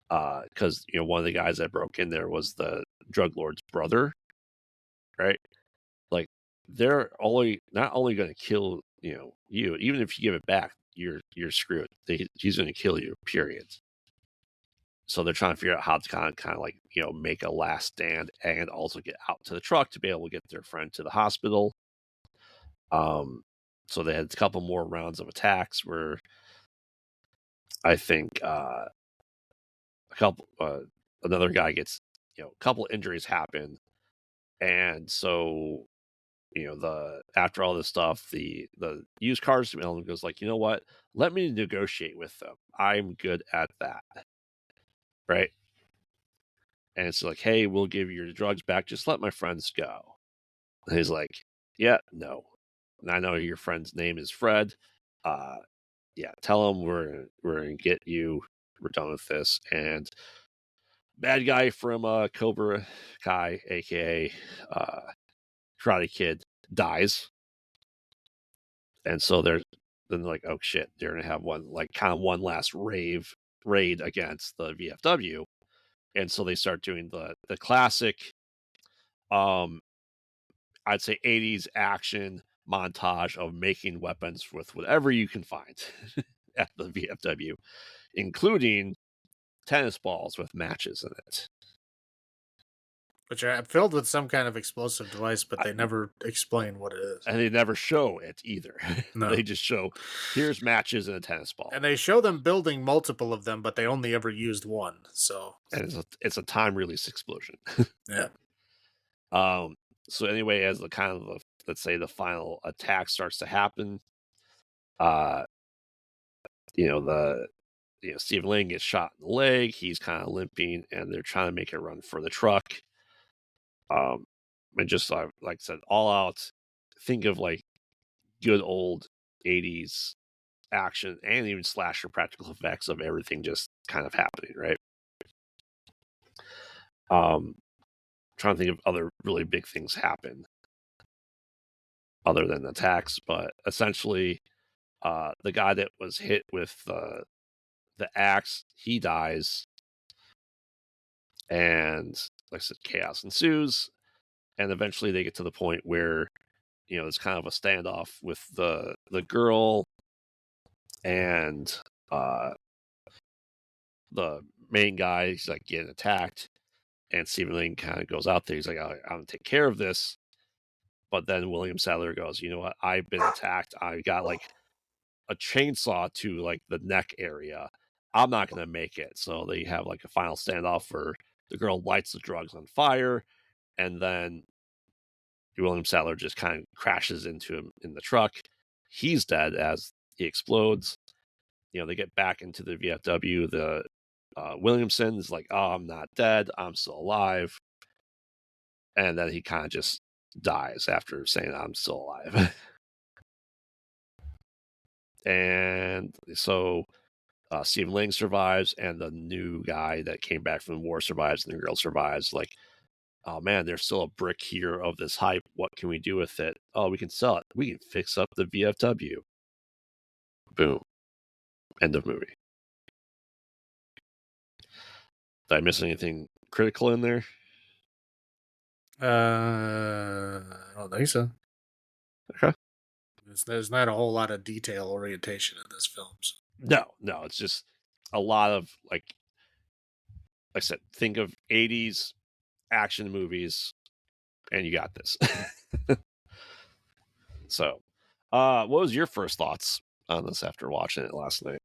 because one of the guys that broke in there was the drug lord's brother, right? Like, they're not only going to kill you, even if you give it back, you're screwed. He's going to kill you, period. So they're trying to figure out how to kind of like make a last stand and also get out to the truck to be able to get their friend to the hospital. So they had a couple more rounds of attacks where I think another guy gets a couple injuries happen, and so after all this stuff, the used cars element goes like, you know what? Let me negotiate with them. I'm good at that, right? And it's like, hey, we'll give you your drugs back. Just let my friends go. And he's like, yeah, no. And I know your friend's name is Fred. Yeah, tell him we're gonna get you. We're done with this. And bad guy from Cobra Kai, aka Karate Kid, dies. And so they're like, oh shit, they're gonna have one last raid against the VFW. And so they start doing the classic I'd say 80s action montage of making weapons with whatever you can find at the VFW, including tennis balls with matches in it. Which are filled with some kind of explosive device, but they never explain what it is. And they never show it either. No. They just show, here's matches and a tennis ball. And they show them building multiple of them, but they only ever used one. So and it's a time release explosion. Yeah. So anyway, as let's say the final attack starts to happen, Stephen Lang gets shot in the leg. He's kind of limping, and they're trying to make a run for the truck. And just like I said, all out. Think of like good old 80s action and even slasher practical effects of everything just kind of happening, right? Trying to think of other really big things happen other than attacks, but essentially, the guy that was hit with the axe, he dies, and like I said, chaos ensues, and eventually they get to the point where it's kind of a standoff with the girl and the main guy. He's like getting attacked, and Stephen Lang kind of goes out there. He's like, I'm gonna take care of this. But then William Sadler goes, you know what? I've been attacked. I got like a chainsaw to like the neck area. I'm not going to make it. So they have like a final standoff where the girl lights the drugs on fire. And then William Sadler just kind of crashes into him in the truck. He's dead as he explodes. They get back into the VFW. The Williamson's like, "Oh, I'm not dead. I'm still alive." And then he kind of just dies after saying, "I'm still alive." And so Stephen Lang survives, and the new guy that came back from the war survives, and the girl survives. Like, oh man, there's still a brick here of this hype. What can we do with it? Oh, we can sell it. We can fix up the VFW. Boom. End of movie. Did I miss anything critical in there? I don't think so. Okay. There's not a whole lot of detail orientation in this film. So. No, it's just a lot of like I said, think of 80s action movies, and you got this. So, what was your first thoughts on this after watching it last night?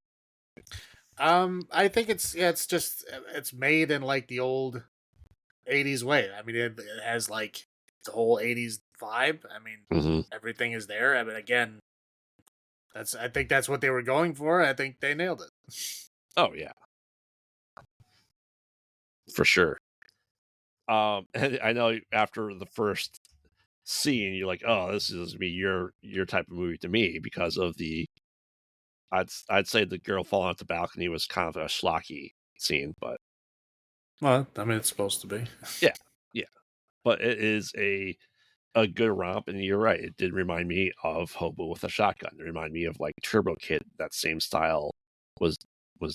I think it's made in like the old 80s way. I mean, it has like the whole 80s vibe. I mean, everything is there. I mean, again, I think that's what they were going for. I think they nailed it. Oh yeah, for sure. And I know after the first scene, you're like, "Oh, this is be your type of movie to me," because of the. I'd say the girl falling off the balcony was kind of a schlocky scene, but well, I mean, it's supposed to be. yeah, but it is a good romp, and you're right. It did remind me of Hobo with a Shotgun. It reminded me of like Turbo Kid. That same style was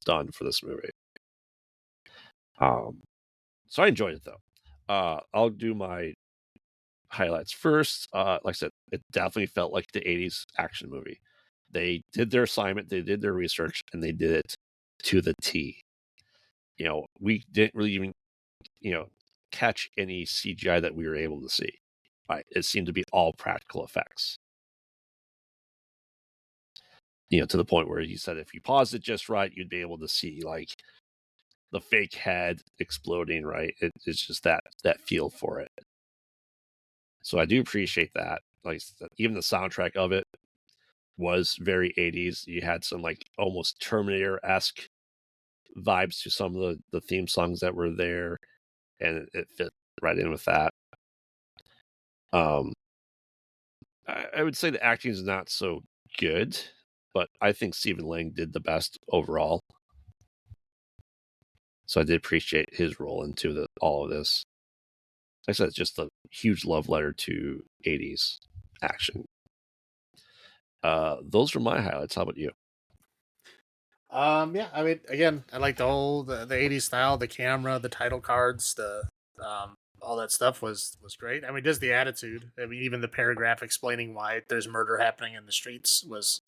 done for this movie. So I enjoyed it though. I'll do my highlights first. Like I said, it definitely felt like the 80s action movie. They did their assignment, they did their research, and they did it to the T. We didn't really even, catch any CGI that we were able to see. Right? It seemed to be all practical effects. To the point where he said if you paused it just right, you'd be able to see like the fake head exploding, right? It's just that feel for it. So I do appreciate that. Like even the soundtrack of it was very 80s. You had some like almost Terminator-esque vibes to some of the theme songs that were there, and it fit right in with that. I would say the acting is not so good, but I think Stephen Lang did the best overall. So I did appreciate his role into all of this. Like I said, it's just a huge love letter to 80s action. Those were my highlights. How about you? Yeah, I mean, again, I like the whole the 80s style, the camera, the title cards, the all that stuff was great. I mean, just the attitude. I mean, even the paragraph explaining why there's murder happening in the streets was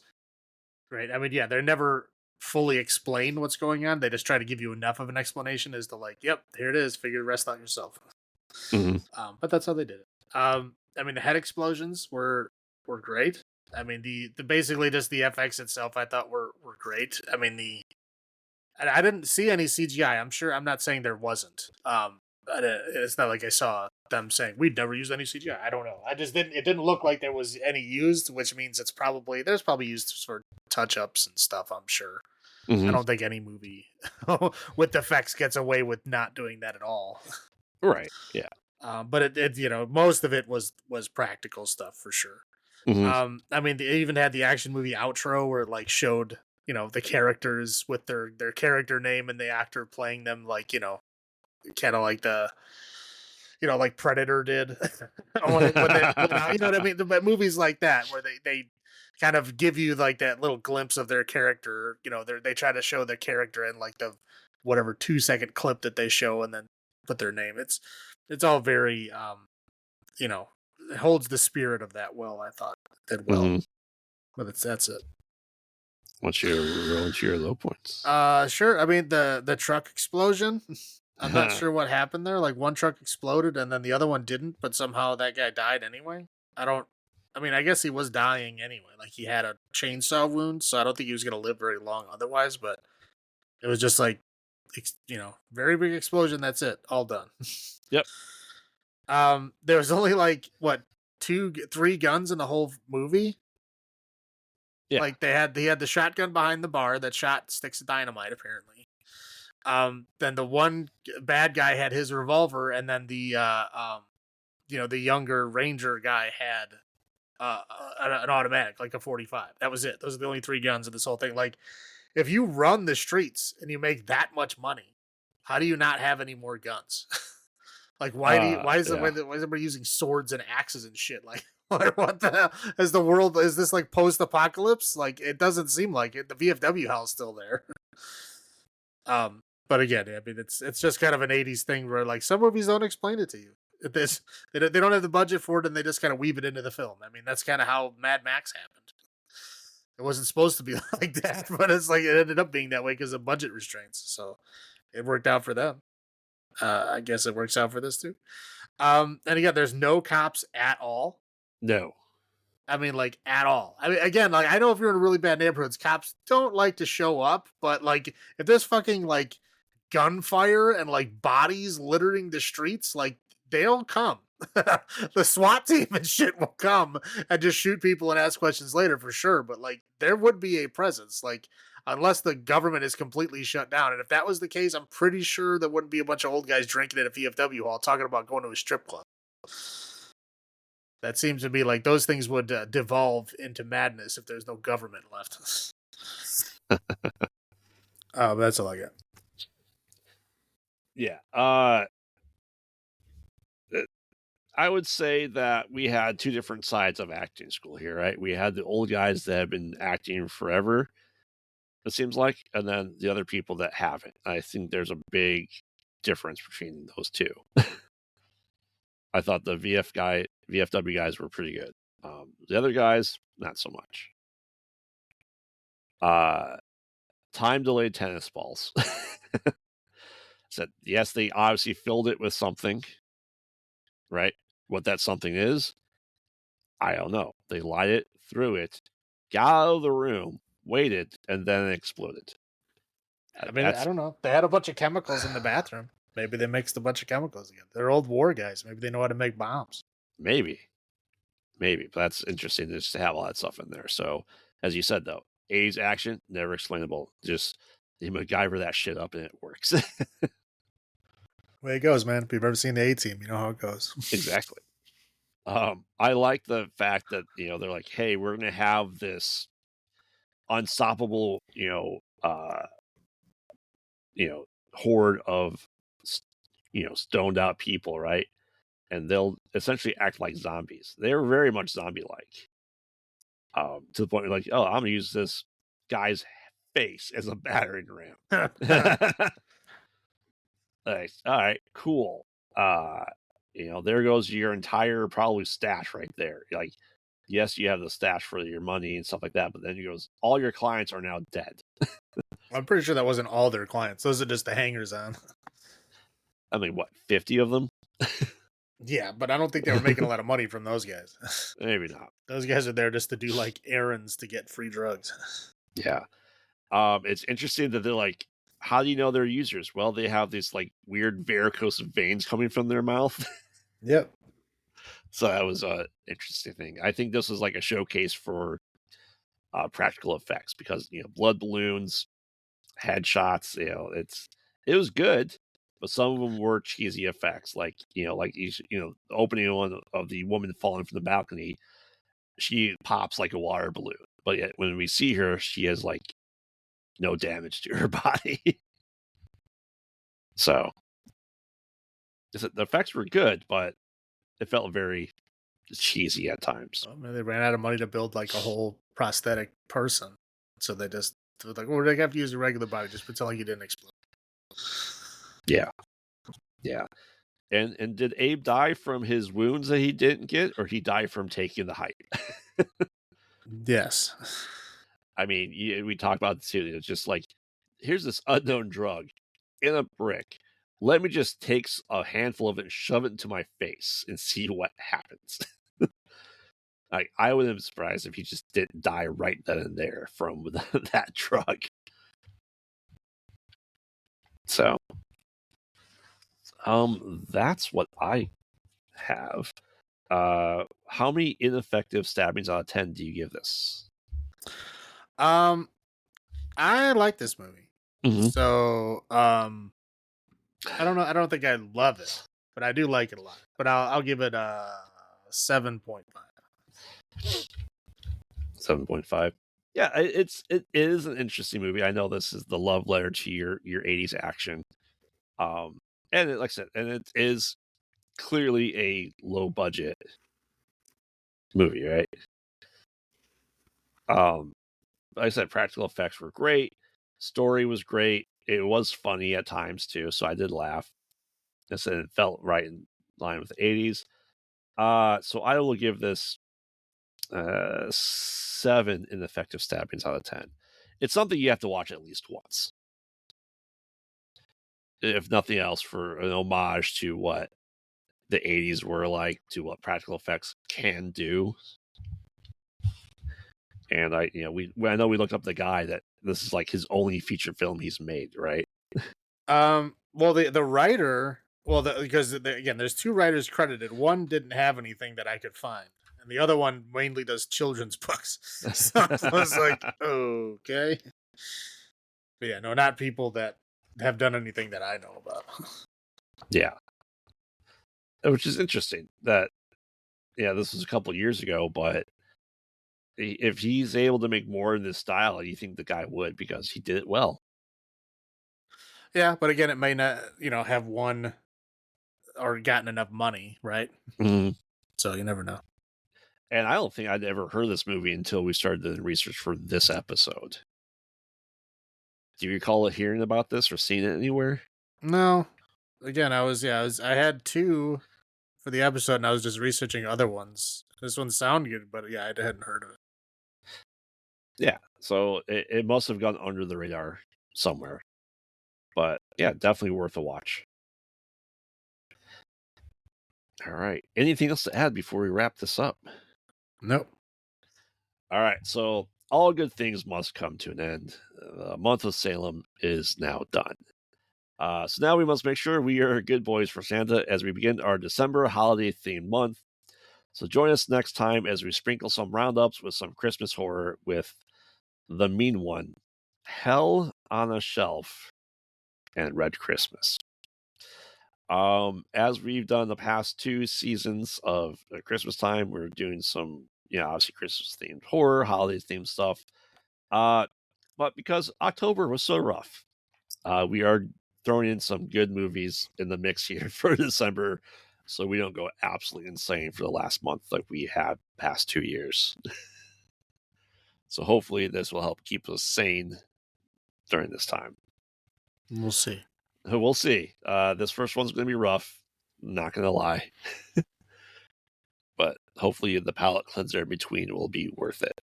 great. I mean, yeah, they're never fully explained what's going on. They just try to give you enough of an explanation as to like, yep, here it is. Figure the rest out yourself. But that's how they did it. I mean, the head explosions were great. I mean, the basically just the FX itself, I thought were great. I mean, I didn't see any CGI. I'm not saying there wasn't. But it's not like I saw them saying we'd never use any CGI. I don't know. I just didn't. It didn't look like there was any used, which means there's probably used for touch ups and stuff. I'm sure. I don't think any movie with effects gets away with not doing that at all. Right. Yeah. But it most of it was practical stuff for sure. I mean, they even had the action movie outro where it like showed the characters with their character name and the actor playing them, like kind of like the like Predator did. when you know what I mean? But movies like that where they kind of give you like that little glimpse of their character. They try to show their character in like the whatever 2-second clip that they show and then put their name. It's all very it holds the spirit of that well. I thought did well, but that's it. What's your low points? Sure. I mean the truck explosion. I'm not sure what happened there. Like one truck exploded and then the other one didn't, but somehow that guy died anyway. I mean, I guess he was dying anyway. Like he had a chainsaw wound, so I don't think he was gonna live very long otherwise. But it was just like, very big explosion. That's it. All done. Yep. There was only like what 3 guns in the whole movie. Yeah. Like they had the shotgun behind the bar that shot sticks of dynamite apparently. Then the one bad guy had his revolver, and then the the younger ranger guy had an automatic, like a 45. That was it. Those are the only 3 guns in this whole thing. Like, if you run the streets and you make that much money, how do you not have any more guns? Like, why is everybody using swords and axes and shit? Like, what the hell? Is this like post apocalypse? Like, it doesn't seem like it. The VFW hell's still there. But again, I mean, it's just kind of an '80s thing where like some movies don't explain it to you. They don't have the budget for it, and they just kind of weave it into the film. I mean, that's kind of how Mad Max happened. It wasn't supposed to be like that, but it's like it ended up being that way because of budget restraints. So it worked out for them. I guess it works out for this too. And again, there's no cops at all. No. I mean, like, at all. I mean, again, like, I know if you're in really bad neighborhoods, cops don't like to show up, but, like, if there's fucking, like, gunfire and, like, bodies littering the streets, like, they'll come. The SWAT team and shit will come and just shoot people and ask questions later for sure, but, like, there would be a presence, like, unless the government is completely shut down. And if that was the case, I'm pretty sure there wouldn't be a bunch of old guys drinking at a VFW hall talking about going to a strip club. That seems to be like those things would devolve into madness if there's no government left. That's all I got. Yeah. I would say that we had 2 different sides of acting school here, right? We had the old guys that have been acting forever, it seems like, and then the other people that haven't. I think there's a big difference between those two. I thought the VFW guys were pretty good. The other guys, not so much. Time delayed tennis balls. Said yes, they obviously filled it with something, right? What that something is, I don't know. They light it, threw it, got out of the room, waited, and then it exploded. I mean, I don't know. They had a bunch of chemicals in the bathroom. Maybe they mixed a bunch of chemicals together. They're old war guys. Maybe they know how to make bombs. Maybe. But that's interesting just to have all that stuff in there. So, as you said, though, 80s action, never explainable. Just you MacGyver that shit up and it works. Way it goes, man. If you've ever seen the A-Team, you know how it goes. Exactly. I like the fact that, they're like, hey, we're going to have this unstoppable, horde of, stoned out people, right? And they'll essentially act like zombies. They're very much zombie-like. To the point where, like, oh, I'm going to use this guy's face as a battering ram. Like, all right, cool. There goes your entire probably stash right there. Like, yes, you have the stash for your money and stuff like that, but then he goes, all your clients are now dead. I'm pretty sure that wasn't all their clients. Those are just the hangers on. I mean, what, 50 of them? Yeah, but I don't think they were making a lot of money from those guys. Maybe not. Those guys are there just to do like errands to get free drugs. Yeah. It's interesting that they're like, how do you know they're users? Well, they have these like weird varicose veins coming from their mouth. Yep. So that was an interesting thing. I think this was like a showcase for practical effects because, blood balloons, headshots, it was good, but some of them were cheesy effects. Like, the opening one of the woman falling from the balcony, she pops like a water balloon. But yet when we see her, she has like no damage to her body. So the effects were good, but it felt very cheesy at times. Well, maybe they ran out of money to build like a whole prosthetic person, so they just were like, "Well, they have to use a regular body. Just pretend like you didn't explode." Yeah. And did Abe die from his wounds that he didn't get, or he died from taking the hype? Yes. I mean, we talked about this too. It's just like, here's this unknown drug in a brick. Let me just take a handful of it and shove it into my face and see what happens. Like, I wouldn't have been surprised if he just didn't die right then and there from that drug. So, that's what I have. How many ineffective stabbings out of 10 do you give this? I like this movie. Mhm. So, I don't know. I don't think I love it, but I do like it a lot. But I'll give it a 7.5. 7.5. Yeah, it is an interesting movie. I know this is the love letter to your 80s action. And like I said, and it is clearly a low budget movie, right? Like I said, practical effects were great. Story was great. It was funny at times too, so I did laugh. I said it felt right in line with the 80s. So I will give this 7 ineffective stabbings out of 10. It's something you have to watch at least once, if nothing else, for an homage to what the 80s were like, to what practical effects can do. And I know we looked up the guy that this is like his only feature film he's made, right? Well, the writer, because again, there's 2 writers credited. One didn't have anything that I could find, and the other one mainly does children's books. So I was like, okay, but yeah, no, not people that have done anything that I know about. Yeah, which is interesting. That this was a couple years ago, but if he's able to make more in this style, you think the guy would, because he did it well. Yeah, but again, it may not, have won or gotten enough money, right? Mm-hmm. So you never know. And I don't think I'd ever heard of this movie until we started the research for this episode. Do you recall hearing about this or seeing it anywhere? No, again, I had 2 for the episode, and I was just researching other ones. This one sounded good, but yeah, I hadn't heard of it. Yeah, so it must have gone under the radar somewhere. But yeah, definitely worth a watch. All right. Anything else to add before we wrap this up? Nope. All right. So all good things must come to an end. The month of Salem is now done. So now we must make sure we are good boys for Santa as we begin our December holiday themed month. So join us next time as we sprinkle some roundups with some Christmas horror with The Mean One, Hell on a Shelf, and Red Christmas. As we've done the past 2 seasons of Christmas time, we're doing some, obviously Christmas themed horror, holiday themed stuff. But because October was so rough, we are throwing in some good movies in the mix here for December, so we don't go absolutely insane for the last month like we have past 2 years. So hopefully this will help keep us sane during this time. We'll see. We'll see. This first one's going to be rough. Not going to lie. But hopefully the palate cleanser in between will be worth it.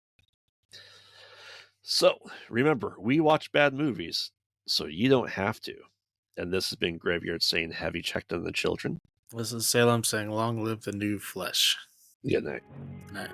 So remember, we watch bad movies, so you don't have to. And this has been Graveyard saying, have you checked on the children? This is Salem saying, long live the new flesh. Good night. Good night.